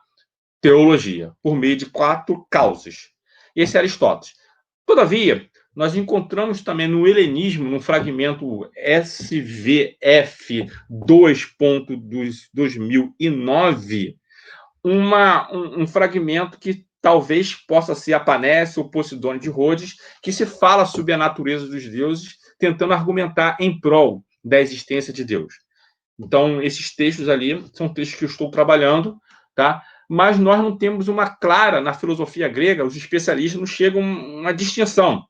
A: teologia, por meio de 4 causas. Esse é Aristóteles. Todavia, nós encontramos também no helenismo, no fragmento SVF 2.2009, um fragmento que talvez possa ser a Panesse ou Posidônio de Rhodes, que se fala sobre a natureza dos deuses, tentando argumentar em prol da existência de Deus. Então, esses textos ali são textos que eu estou trabalhando, tá? Mas nós não temos uma clara, na filosofia grega, os especialistas não chegam a uma distinção.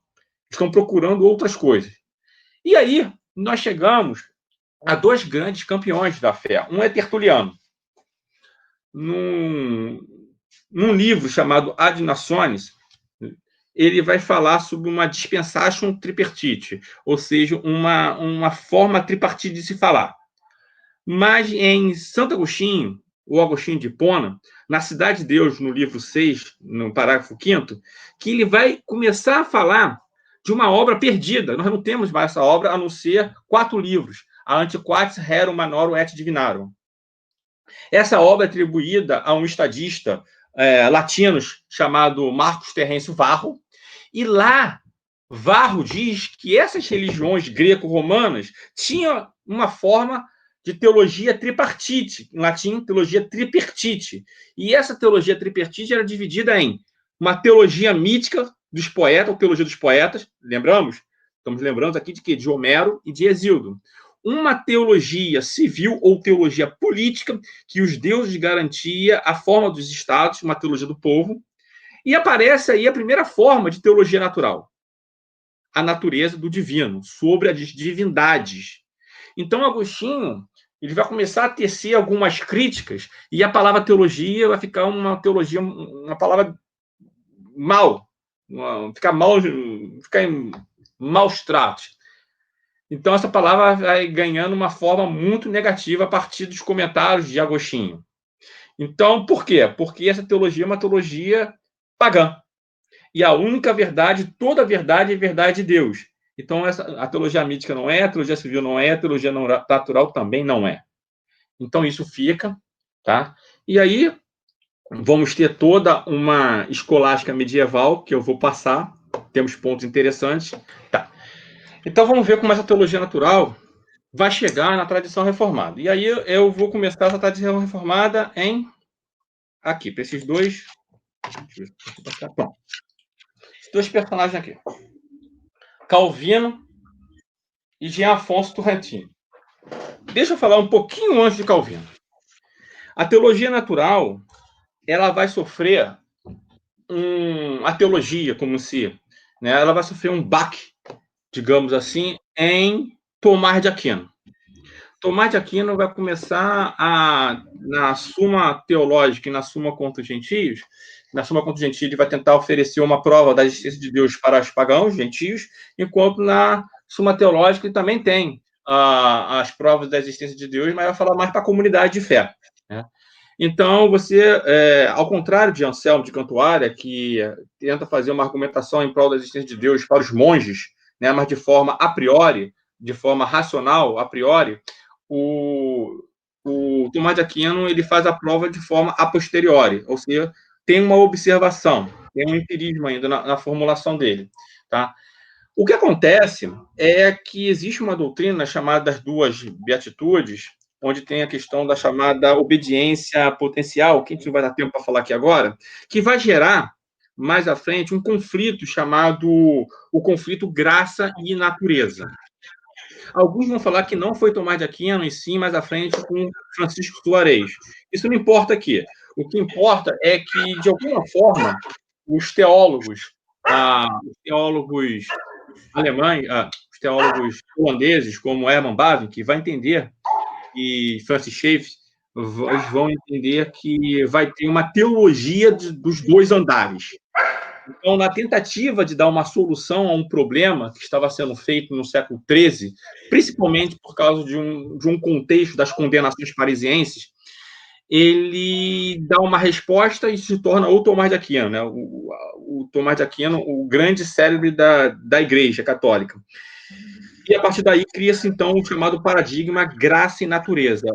A: Estão procurando outras coisas. E aí, nós chegamos a 2 grandes campeões da fé. Um é Tertuliano. Num livro chamado Ad Nationes, ele vai falar sobre uma dispensation tripartite, ou seja, uma forma tripartite de se falar. Mas em Santo Agostinho, o Agostinho de Hipona, na Cidade de Deus, no livro 6, no parágrafo 5º, que ele vai começar a falar de uma obra perdida. Nós não temos mais essa obra, a não ser 4 livros. A Antiquatis Rerum Manorum et Divinarum. Essa obra é atribuída a um estadista latino chamado Marcos Terêncio Varro, e lá Varro diz que essas religiões greco-romanas tinham uma forma de teologia tripartite, em latim, teologia tripartite. E essa teologia tripartite era dividida em uma teologia mítica dos poetas, ou teologia dos poetas, lembramos? Estamos lembrando aqui de quê? De Homero e de Hesíodo. Uma teologia civil ou teologia política, que os deuses garantia a forma dos estados, uma teologia do povo. E aparece aí a primeira forma de teologia natural, a natureza do divino, sobre as divindades. Então, Agostinho, ele vai começar a tecer algumas críticas e a palavra teologia vai ficar uma teologia, uma palavra mal, ficar em maus tratos. Então, essa palavra vai ganhando uma forma muito negativa a partir dos comentários de Agostinho. Então, por quê? Porque essa teologia é uma teologia pagã. E a única verdade, toda a verdade é a verdade de Deus. Então, a teologia mítica não é, a teologia civil não é, a teologia natural também não é. Então, isso fica, tá? E aí, vamos ter toda uma escolástica medieval, que eu vou passar, temos pontos interessantes. Tá. Então, vamos ver como essa teologia natural vai chegar na tradição reformada. E aí, eu vou começar essa tradição reformada aqui, para esses dois. Deixa eu ver se eu passar. Pronto. Esses dois personagens aqui. Calvino e Jean Afonso Turrentini. Deixa eu falar um pouquinho antes de Calvino. A teologia natural, ela vai sofrer a teologia como se, né, ela vai sofrer um baque, digamos assim, em Tomás de Aquino. Tomás de Aquino vai começar na Suma Teológica e na Suma contra os Gentios, na Suma contra os Gentios ele vai tentar oferecer uma prova da existência de Deus para os pagãos, gentios, enquanto na Suma Teológica ele também tem as provas da existência de Deus, mas vai falar mais para a comunidade de fé, né? Então, você, ao contrário de Anselmo de Cantuária, que tenta fazer uma argumentação em prol da existência de Deus para os monges, né, mas de forma a priori, de forma racional, a priori, o Tomás de Aquino ele faz a prova de forma a posteriori, ou seja, tem uma observação, tem um empirismo ainda na formulação dele, tá? O que acontece é que existe uma doutrina chamada das duas beatitudes, onde tem a questão da chamada obediência potencial, que a gente não vai dar tempo para falar aqui agora, que vai gerar, mais à frente, um conflito chamado o conflito graça e natureza. Alguns vão falar que não foi Tomás de Aquino, e sim, mais à frente, com Francisco Suarez. Isso não importa aqui. O que importa é que, de alguma forma, os teólogos alemães, os teólogos holandeses, como Herman Bavinck, vai entender, e Francis Schaeffer, vão entender que vai ter uma teologia dos dois andares. Então, na tentativa de dar uma solução a um problema que estava sendo feito no século XIII, principalmente por causa de um contexto das condenações parisienses, ele dá uma resposta e se torna o Tomás de Aquino, né? O Tomás de Aquino, o grande célebre da Igreja Católica. E a partir daí cria-se, então, o chamado paradigma graça e natureza,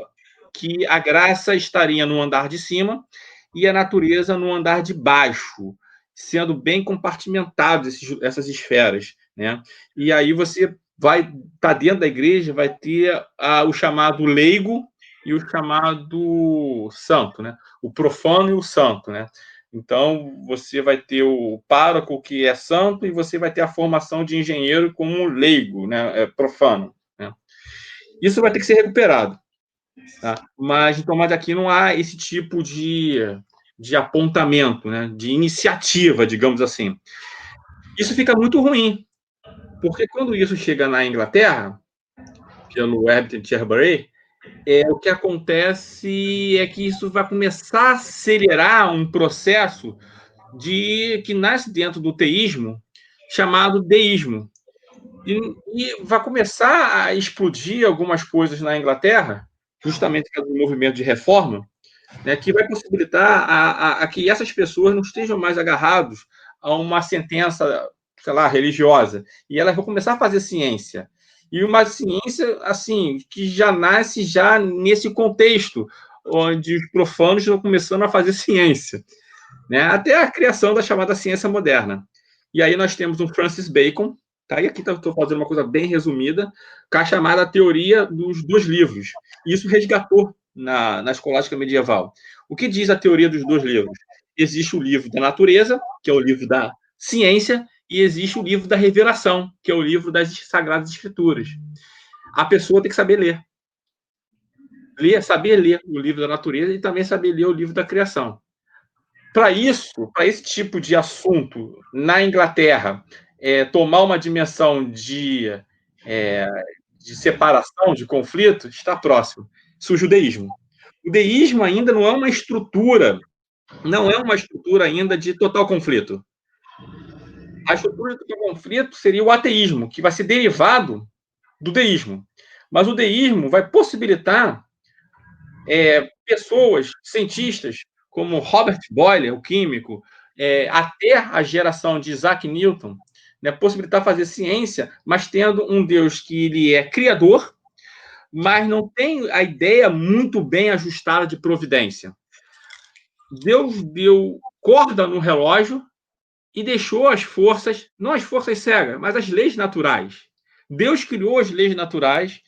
A: que a graça estaria no andar de cima e a natureza no andar de baixo, sendo bem compartimentados essas esferas, né? E aí você vai estar dentro da igreja, vai ter o chamado leigo e o chamado santo, né? O profano e o santo, né? Então, você vai ter o pároco, que é santo, e você vai ter a formação de engenheiro como leigo, né? Profano, né? Isso vai ter que ser recuperado, tá? Mas em Tomás de Aquino não há esse tipo de apontamento, né? De iniciativa, digamos assim. Isso fica muito ruim, porque quando isso chega na Inglaterra, pelo Herbert Cherbury, o que acontece é que isso vai começar a acelerar um processo que nasce dentro do teísmo, chamado deísmo. E vai começar a explodir algumas coisas na Inglaterra, justamente pelo movimento de reforma, né, que vai possibilitar a que essas pessoas não estejam mais agarrados a uma sentença, sei lá, religiosa, e elas vão começar a fazer ciência. E uma ciência, assim, que já nasce já nesse contexto, onde os profanos estão começando a fazer ciência, né, até a criação da chamada ciência moderna. E aí nós temos um Francis Bacon, Tá? E aqui estou fazendo uma coisa bem resumida, com a chamada teoria dos dois livros. Isso resgatou na escolástica medieval. O que diz a teoria dos dois livros? Existe o livro da natureza, que é o livro da ciência, e existe o livro da revelação, que é o livro das Sagradas Escrituras. A pessoa tem que saber ler. Saber ler o livro da natureza e também saber ler o livro da criação. Para esse tipo de assunto, na Inglaterra, tomar uma dimensão de separação, de conflito, está próximo. Isso é o judaísmo. O deísmo ainda não é uma estrutura ainda de total conflito. A estrutura de conflito seria o ateísmo, que vai ser derivado do deísmo. Mas o deísmo vai possibilitar pessoas, cientistas, como Robert Boyle, o químico, até a geração de Isaac Newton, né, possibilitar fazer ciência, mas tendo um Deus que ele é criador, mas não tem a ideia muito bem ajustada de providência. Deus deu corda no relógio e deixou as forças, não as forças cegas, mas as leis naturais. Deus criou as leis naturais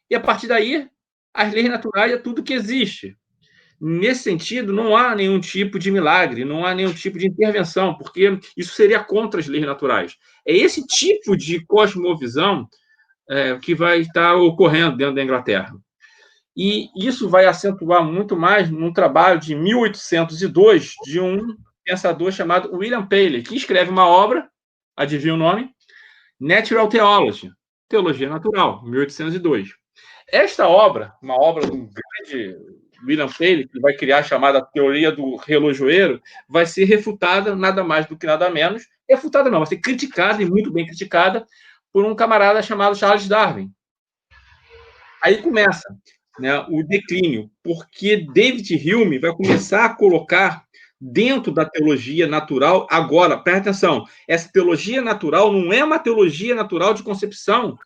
A: e, a partir daí, as leis naturais é tudo que existe. Nesse sentido, não há nenhum tipo de milagre, não há nenhum tipo de intervenção, porque isso seria contra as leis naturais. É esse tipo de cosmovisão que vai estar ocorrendo dentro da Inglaterra. E isso vai acentuar muito mais num trabalho de 1802 de um pensador chamado William Paley, que escreve uma obra, adivinha o nome? Natural Theology, Teologia Natural, 1802. Esta obra, uma obra do grande William Paley, que vai criar a chamada teoria do relojoeiro, vai ser refutada, nada mais do que nada menos, refutada não, vai ser criticada, e muito bem criticada, por um camarada chamado Charles Darwin. Aí começa, né, o declínio, porque David Hume vai começar a colocar dentro da teologia natural, agora, presta atenção, essa teologia natural não é uma teologia natural de concepção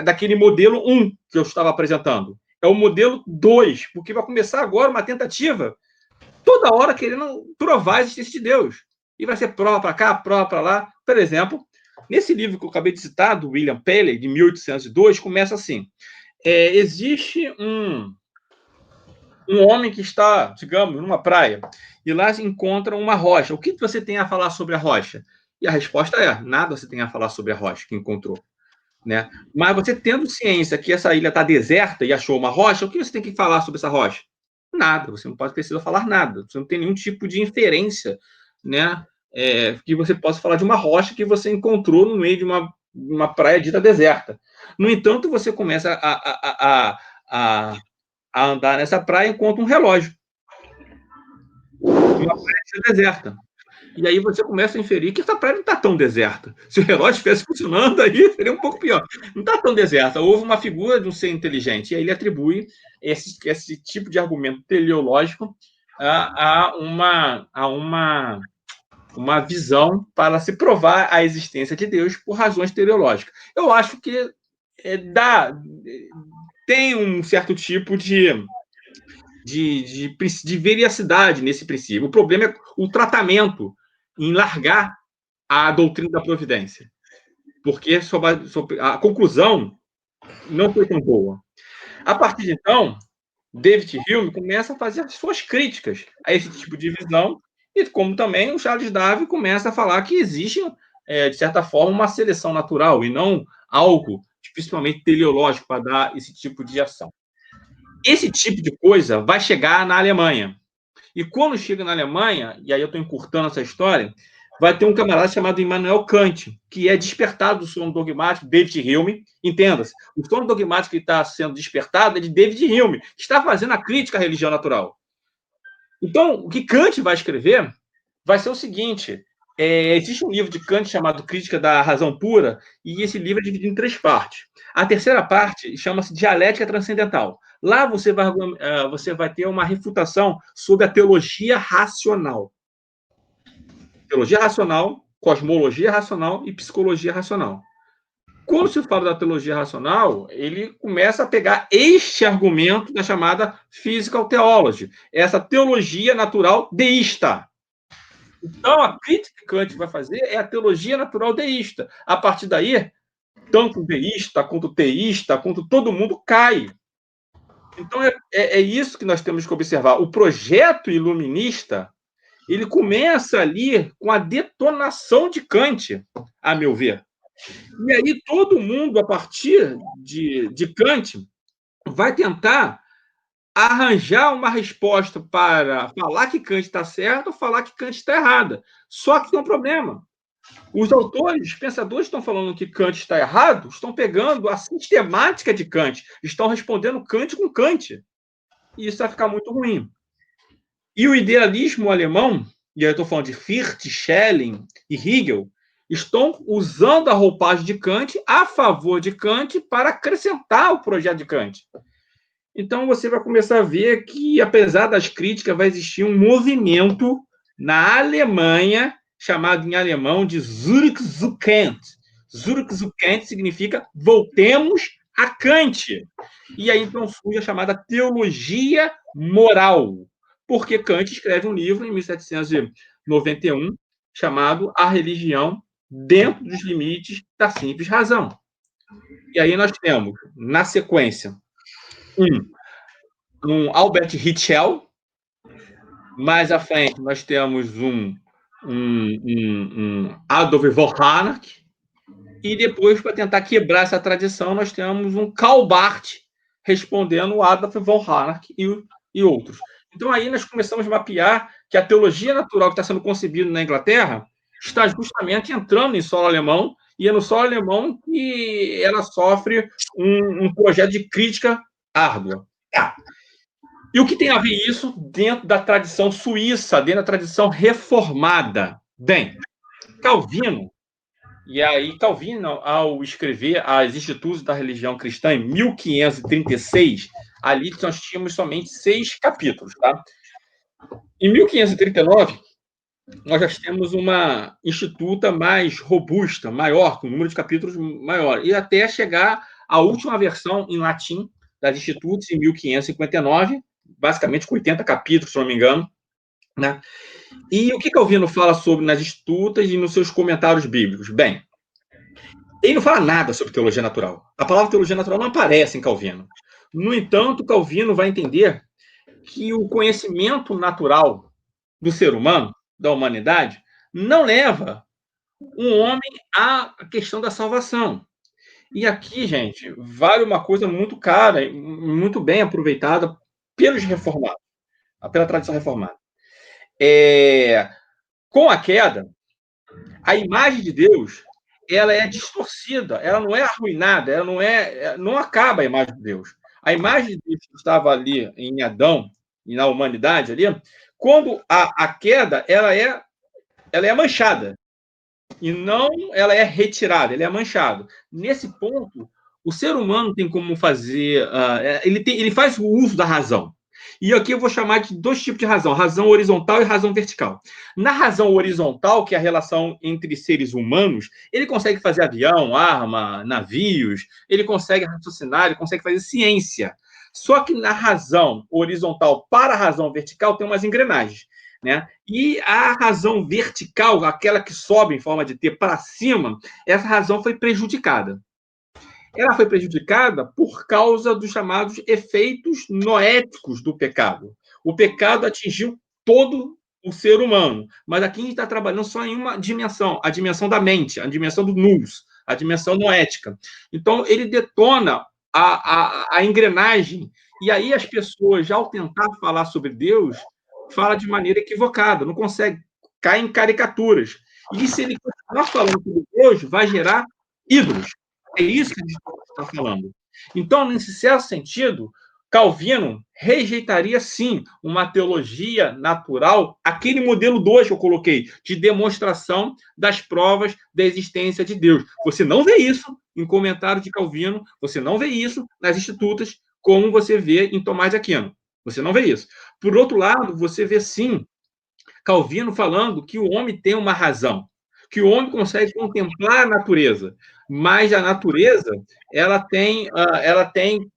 A: daquele modelo 1 que eu estava apresentando. É o modelo 2, porque vai começar agora uma tentativa, toda hora querendo provar a existência de Deus. E vai ser prova para cá, prova para lá. Por exemplo, nesse livro que eu acabei de citar, do William Paley, de 1802, começa assim. Existe um homem que está, digamos, numa praia, e lá se encontra uma rocha. O que você tem a falar sobre a rocha? E a resposta é, nada você tem a falar sobre a rocha que encontrou. Né? Mas você tendo ciência que essa ilha está deserta e achou uma rocha, o que você tem que falar sobre essa rocha? Nada, você não pode precisar falar nada, você não tem nenhum tipo de inferência, né? Que você possa falar de uma rocha que você encontrou no meio de uma praia dita deserta. No entanto, você começa a andar nessa praia e encontra um relógio. Uma praia deserta. E aí você começa a inferir que essa praia não está tão deserta. Se o relógio estivesse funcionando, aí seria um pouco pior. Não está tão deserta. Houve uma figura de um ser inteligente. E aí ele atribui esse tipo de argumento teleológico a uma visão para se provar a existência de Deus por razões teleológicas. Eu acho que tem um certo tipo de veracidade nesse princípio. O problema é o tratamento em largar a doutrina da providência, porque a conclusão não foi tão boa. A partir de então, David Hume começa a fazer as suas críticas a esse tipo de visão, e como também o Charles Darwin começa a falar que existe, de certa forma, uma seleção natural, e não algo principalmente teleológico para dar esse tipo de ação. Esse tipo de coisa vai chegar na Alemanha. E quando chega na Alemanha, e aí eu estou encurtando essa história, vai ter um camarada chamado Immanuel Kant, que é despertado do sono dogmático, David Hume, entenda-se, o sono dogmático que está sendo despertado é de David Hume, que está fazendo a crítica à religião natural. Então, o que Kant vai escrever vai ser o seguinte, existe um livro de Kant chamado Crítica da Razão Pura, e esse livro é dividido em 3 partes. A terceira parte chama-se Dialética Transcendental. Lá você vai ter uma refutação sobre a teologia racional. Teologia racional, cosmologia racional e psicologia racional. Quando se fala da teologia racional, ele começa a pegar este argumento da chamada physical theology, essa teologia natural deísta. Então, a crítica que Kant vai fazer é a teologia natural deísta. A partir daí, tanto o deísta, quanto o teísta, quanto todo mundo cai. Então, é isso que nós temos que observar. O projeto iluminista, ele começa ali com a detonação de Kant, a meu ver. E aí todo mundo, a partir de Kant, vai tentar arranjar uma resposta para falar que Kant está certo ou falar que Kant está errada. Só que tem um problema. Os autores, os pensadores estão falando que Kant está errado, estão pegando a sistemática de Kant, estão respondendo Kant com Kant. E isso vai ficar muito ruim. E o idealismo alemão, e aí eu estou falando de Fichte, Schelling e Hegel, estão usando a roupagem de Kant a favor de Kant para acrescentar o projeto de Kant. Então você vai começar a ver que, apesar das críticas, vai existir um movimento na Alemanha, chamado em alemão de Zurück zu Kant. Zurück zu Kant significa voltemos a Kant. E aí então surge a chamada teologia moral, porque Kant escreve um livro em 1791 chamado A Religião dentro dos limites da simples razão. E aí nós temos, na sequência, um Albert Ritschl, mais à frente nós temos um Adolf von Harnack, e depois, para tentar quebrar essa tradição, nós temos um Karl Barth respondendo o Adolf von Harnack e outros. Então aí nós começamos a mapear que a teologia natural que está sendo concebida na Inglaterra está justamente entrando em solo alemão, e é no solo alemão que ela sofre um projeto de crítica árdua. E o que tem a ver isso dentro da tradição suíça, dentro da tradição reformada? Bem, Calvino, e aí Calvino, ao escrever As Institutos da Religião Cristã, em 1536, ali nós tínhamos somente 6 capítulos. Tá? Em 1539, nós já temos uma instituta mais robusta, maior, com um número de capítulos maior, e até chegar à última versão em latim das Institutos, em 1559, basicamente com 80 capítulos, se não me engano. Né? E o que Calvino fala sobre nas Institutas e nos seus comentários bíblicos? Bem, ele não fala nada sobre teologia natural. A palavra teologia natural não aparece em Calvino. No entanto, Calvino vai entender que o conhecimento natural do ser humano, da humanidade, não leva um homem à questão da salvação. E aqui, gente, vale uma coisa muito cara, muito bem aproveitada pelos reformados, pela tradição reformada. Com a queda, a imagem de Deus ela é distorcida, ela não é arruinada, ela não acaba a imagem de Deus. A imagem de Deus que estava ali em Adão e na humanidade ali, quando a queda ela é manchada e não ela é retirada, ela é manchada. Nesse ponto, o ser humano tem como fazer, ele faz o uso da razão. E aqui eu vou chamar de 2 tipos de razão: razão horizontal e razão vertical. Na razão horizontal, que é a relação entre seres humanos, ele consegue fazer avião, arma, navios, ele consegue raciocinar, ele consegue fazer ciência. Só que na razão horizontal para a razão vertical tem umas engrenagens. Né? E a razão vertical, aquela que sobe em forma de T para cima, essa razão foi prejudicada. Ela foi prejudicada por causa dos chamados efeitos noéticos do pecado. O pecado atingiu todo o ser humano, mas aqui a gente está trabalhando só em uma dimensão, a dimensão da mente, a dimensão do nous, a dimensão noética. Então, ele detona a engrenagem, e aí as pessoas, ao tentar falar sobre Deus, falam de maneira equivocada, não consegue, cai em caricaturas. E se ele continuar falando sobre Deus, vai gerar ídolos. É isso que a gente está falando. Então, nesse certo sentido, Calvino rejeitaria, sim, uma teologia natural, aquele modelo 2 que eu coloquei, de demonstração das provas da existência de Deus. Você não vê isso em comentário de Calvino, você não vê isso nas Institutas, como você vê em Tomás de Aquino. Você não vê isso. Por outro lado, você vê, sim, Calvino falando que o homem tem uma razão, que o homem consegue contemplar a natureza, mas a natureza ela tem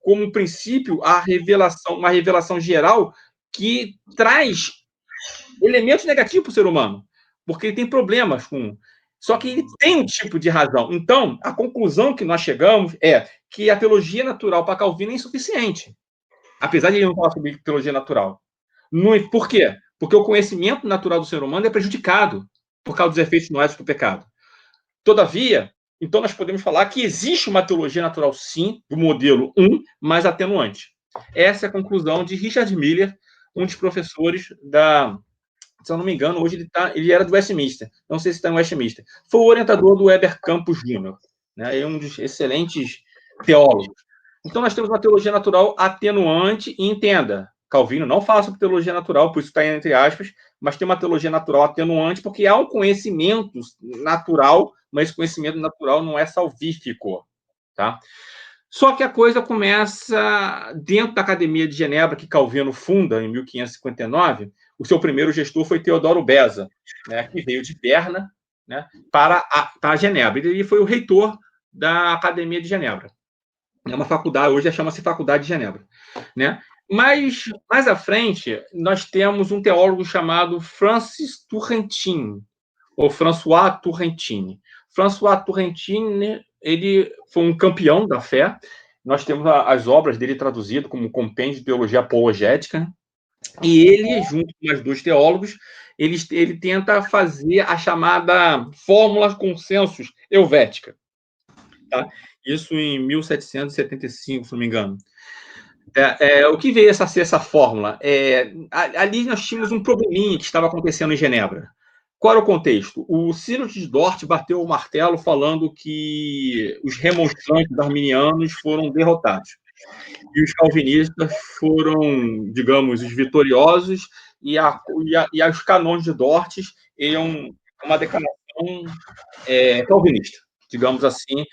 A: como princípio uma revelação geral que traz elementos negativos para o ser humano. porque ele tem problemas com... Só que ele tem um tipo de razão. Então, a conclusão que nós chegamos é que a teologia natural para Calvino é insuficiente, apesar de ele não falar sobre teologia natural. Por quê? Porque o conhecimento natural do ser humano é prejudicado por causa dos efeitos noéticos do pecado. Todavia, então nós podemos falar que existe uma teologia natural, sim, do modelo 1, mais atenuante. Essa é a conclusão de Richard Miller, um dos professores da... Se eu não me engano, hoje ele era do Westminster. Não sei se está em Westminster. Foi o orientador do Heber Campos Jr., né? Ele é um dos excelentes teólogos. Então, nós temos uma teologia natural atenuante, e entenda, Calvino não fala sobre teologia natural, por isso está entre aspas, mas tem uma teologia natural atenuante, porque há um conhecimento natural, mas esse conhecimento natural não é salvífico, tá? Só que a coisa começa dentro da Academia de Genebra, que Calvino funda em 1559. O seu primeiro gestor foi Teodoro Beza, né, que veio de Berna, né, para Genebra. Ele foi o reitor da Academia de Genebra. É uma faculdade, hoje chama-se Faculdade de Genebra, né? Mas, mais à frente, nós temos um teólogo chamado Francis Turrentine, ou François Turrentine. François Turrentine, ele foi um campeão da fé. Nós temos as obras dele traduzidas como Compêndio de Teologia Apologética, e ele, junto com mais dois teólogos, ele tenta fazer a chamada Fórmula Consensus Helvética. Tá? Isso em 1775, se não me engano. O que veio a ser essa fórmula? Ali nós tínhamos um probleminha que estava acontecendo em Genebra. Qual era o contexto? O Sínodo de Dort bateu o martelo falando que os remonstrantes arminianos foram derrotados. E os calvinistas foram, digamos, os vitoriosos, e os canons de Dort iam uma declaração calvinista, digamos assim,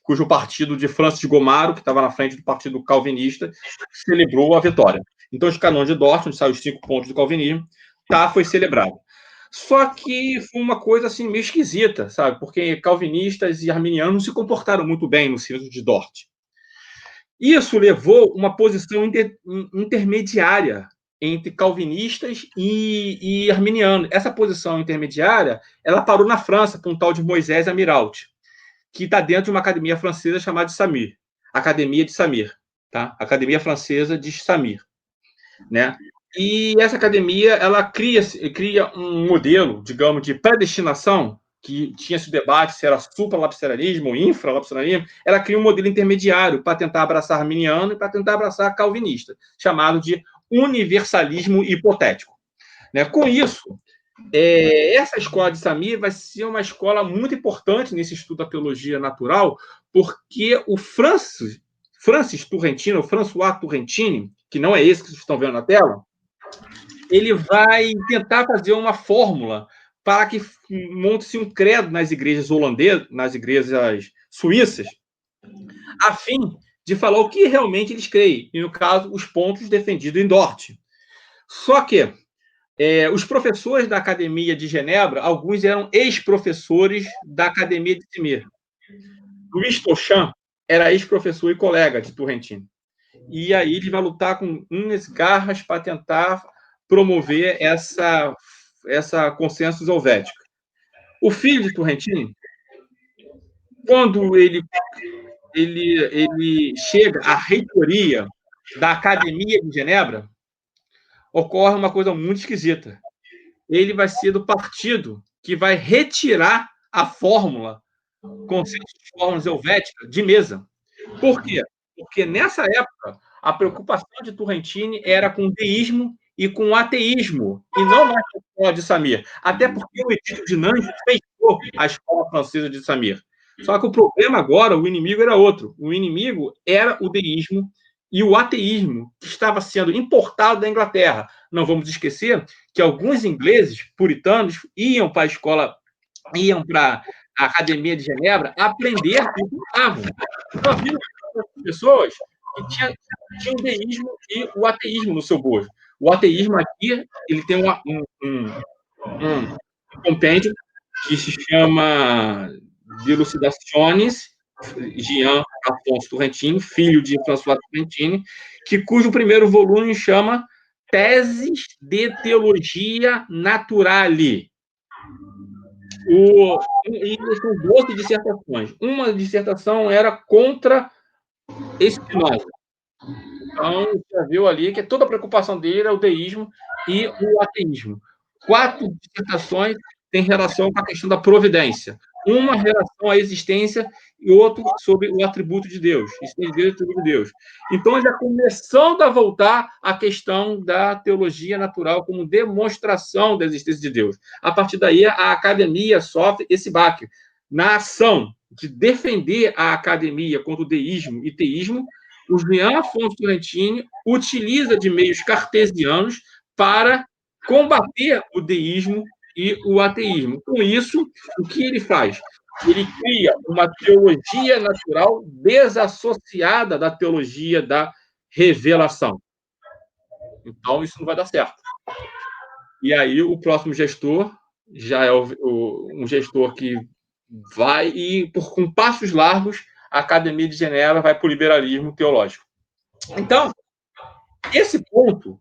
A: cujo partido de Francis de Gomaro, que estava na frente do partido calvinista, celebrou a vitória. Então, os canons de Dort, onde saem os 5 pontos do calvinismo, foi celebrado. Só que foi uma coisa assim meio esquisita, sabe? Porque calvinistas e arminianos não se comportaram muito bem no Sínodo de Dort. Isso levou uma posição intermediária entre calvinistas e arminianos. Essa posição intermediária, ela parou na França com um tal de Moisés Amirault, que está dentro de uma academia francesa chamada de Samir, Academia de Samir, tá? Academia Francesa de Samir, né? E essa academia, ela cria um modelo, digamos, de predestinação, que tinha esse debate se era supralapsarianismo ou infralapsarianismo. Ela cria um modelo intermediário para tentar abraçar arminiano e para tentar abraçar calvinista, chamado de universalismo hipotético. Né? Com isso, essa escola de Samir vai ser uma escola muito importante nesse estudo da teologia natural, porque o Francis Turrentine, ou François Turrentine, que não é esse que vocês estão vendo na tela, ele vai tentar fazer uma fórmula para que monte-se um credo nas igrejas holandesas, nas igrejas suíças, a fim de falar o que realmente eles creem, e, no caso, os pontos defendidos em Dort. Só que os professores da Academia de Genebra, alguns eram ex-professores da Academia de Samir. Louis Tochan era ex-professor e colega de Turrentine. E aí ele vai lutar com unhas e garras para tentar promover essa consensus helvética. O filho de Turrentine, quando ele chega à reitoria da Academia de Genebra, ocorre uma coisa muito esquisita. Ele vai ser do partido que vai retirar a fórmula, consensus de fórmulas helvéticas, de mesa. Por quê? Porque nessa época, a preocupação de Turrentine era com o deísmo e com o ateísmo, e não mais com a escola de Samir. Até porque o Edito de Nantes fechou a escola francesa de Samir. Só que o problema agora, o inimigo era outro. O inimigo era o deísmo e o ateísmo, que estava sendo importado da Inglaterra. Não vamos esquecer que alguns ingleses puritanos iam para a escola, iam para a Academia de Genebra aprender e estudavam. Então, havia pessoas que tinham o deísmo e o ateísmo no seu bojo. O ateísmo aqui, ele tem um compêndio que se chama Dilucidaciones, Jean Afonso Turrentine, filho de François Turrentine, cujo primeiro volume chama teses de teologia naturale. E são 12 dissertações. Uma dissertação era contra Spinoza. Então, você já viu ali que toda a preocupação dele é o deísmo e o ateísmo. 4 dissertações têm relação com a questão da providência. Uma em relação à existência e outro sobre o atributo de Deus. Existência de Deus e atributo de Deus. Então, já começando a voltar à questão da teologia natural como demonstração da existência de Deus. A partir daí, a academia sofre esse baque. Na ação de defender a academia contra o deísmo e teísmo, o Jean Afonso Turrentini utiliza de meios cartesianos para combater o deísmo e o ateísmo. Com isso, o que ele faz? Ele cria uma teologia natural desassociada da teologia da revelação. Então, isso não vai dar certo. E aí, o próximo gestor já é um gestor que vai e, com passos largos, a Academia de Genebra vai para o liberalismo teológico. Então, esse ponto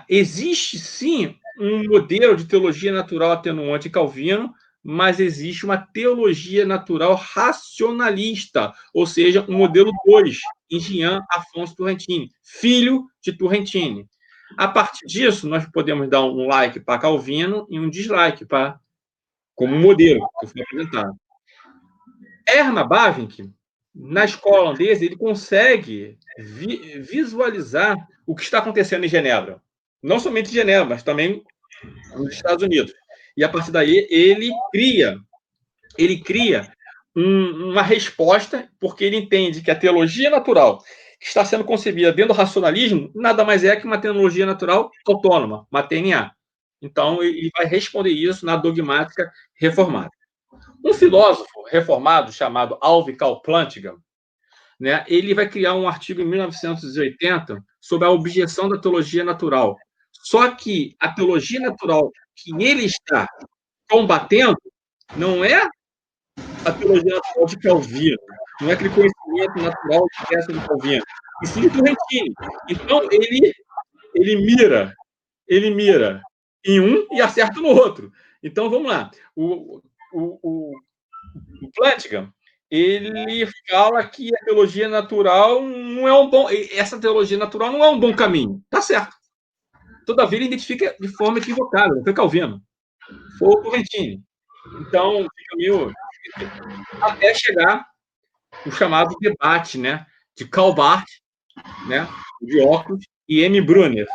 A: existe sim um modelo de teologia natural atenuante calvino, mas existe uma teologia natural racionalista, ou seja, um modelo 2, em Jean Afonso Turrentini, filho de Turrentini. A partir disso, nós podemos dar um like para Calvino e um dislike como modelo que foi apresentado. Erna Bavinck, na escola holandesa, ele consegue visualizar o que está acontecendo em Genebra. Não somente em Genebra, mas também nos Estados Unidos. E, a partir daí, ele cria uma resposta, porque ele entende que a teologia natural que está sendo concebida dentro do racionalismo nada mais é que uma teologia natural autônoma, uma TNA. Então, ele vai responder isso na dogmática reformada. Um filósofo reformado chamado Alvin Karl Plantinga, né, ele vai criar um artigo em 1980 sobre a objeção da teologia natural. Só que a teologia natural que ele está combatendo não é a teologia natural de Calvino, não é aquele conhecimento natural de peça de Calvino, e sim Turrentini. Então, ele mira em um e acerta no outro. Então, vamos lá. O Plantinga, ele fala que a teologia natural não é um bom... Essa teologia natural não é um bom caminho. Tá certo. Todavia, ele identifica de forma equivocada. Não foi Calvino. Foi o Turrentini. Então, fica meio... Até chegar o chamado debate, né, de Karl Barth, né, de óculos, e M. Brunner.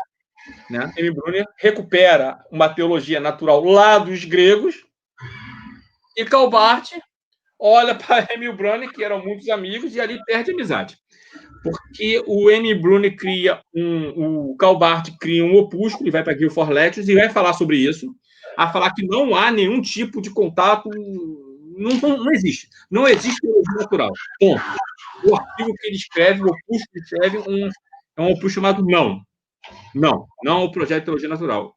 A: Né? M. Brunner recupera uma teologia natural lá dos gregos e Karl Barth olha para Emil Brunner, que eram muitos amigos, e ali perde a amizade. Porque o M. Brunner o Karl Barth cria um opúsculo, e vai para Guild for Lectures, e vai falar sobre isso, a falar que não há nenhum tipo de contato, não existe. Não existe teologia natural. Bom, o artigo que ele escreve, o opúsculo que ele escreve, é um opúsculo chamado Não. Não o projeto de teologia natural.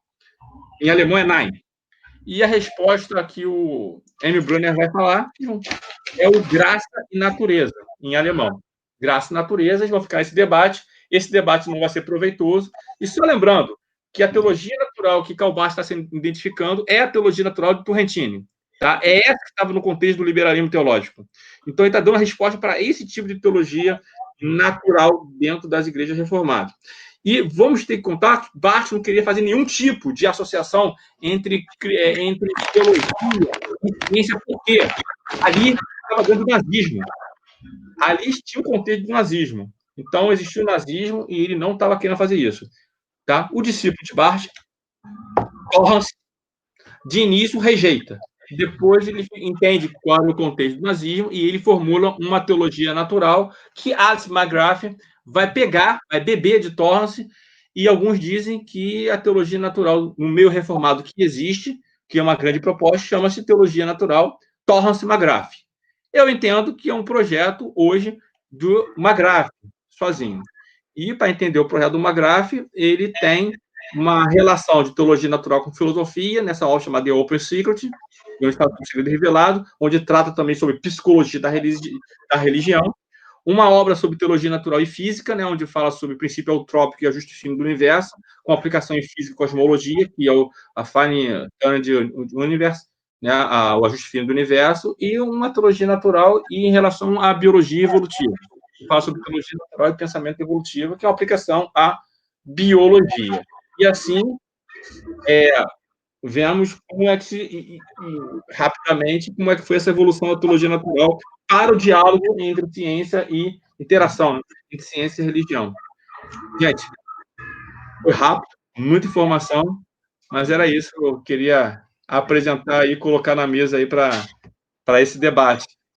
A: Em alemão é Nein. E a resposta que o M. Brunner vai falar é o Graça e Natureza, em alemão. Graça e Natureza, eles vão ficar nesse debate. Esse debate não vai ser proveitoso. E só lembrando que a teologia natural que Karl Barth está se identificando é a teologia natural de Turrentini. Tá? É essa que estava no contexto do liberalismo teológico. Então, ele está dando a resposta para esse tipo de teologia natural dentro das igrejas reformadas. E vamos ter que contar que Barth não queria fazer nenhum tipo de associação entre teologia e ciência, porque ali estava dentro do nazismo. Ali tinha o contexto do nazismo. Então, existiu o nazismo e ele não estava querendo fazer isso. Tá? O discípulo de Barth, Torrance, de início rejeita. Depois ele entende qual é o contexto do nazismo e ele formula uma teologia natural que Alex McGrath vai beber de Torrance, e alguns dizem que a teologia natural no meio reformado que existe, que é uma grande proposta, chama-se teologia natural Torrance McGrath. Eu entendo que é um projeto hoje do McGrath, sozinho. E para entender o projeto do McGrath, ele tem uma relação de teologia natural com filosofia, nessa obra chamada The Open Secret, onde está o segredo revelado, onde trata também sobre psicologia da religião, uma obra sobre teologia natural e física, né, onde fala sobre o princípio eutrópico e ajuste fino do universo, com aplicação em física e cosmologia, que é a Fine Tuned Universe, né, o ajuste fino do universo, e uma teologia natural e em relação à biologia evolutiva. Fala sobre teologia natural e pensamento evolutivo, que é uma aplicação à biologia. E assim, vemos como é que rapidamente como é que foi essa evolução da teologia natural para o diálogo entre ciência e interação, né, entre ciência e religião. Gente, foi rápido, muita informação, mas era isso que eu queria apresentar e colocar na mesa aí para esse debate.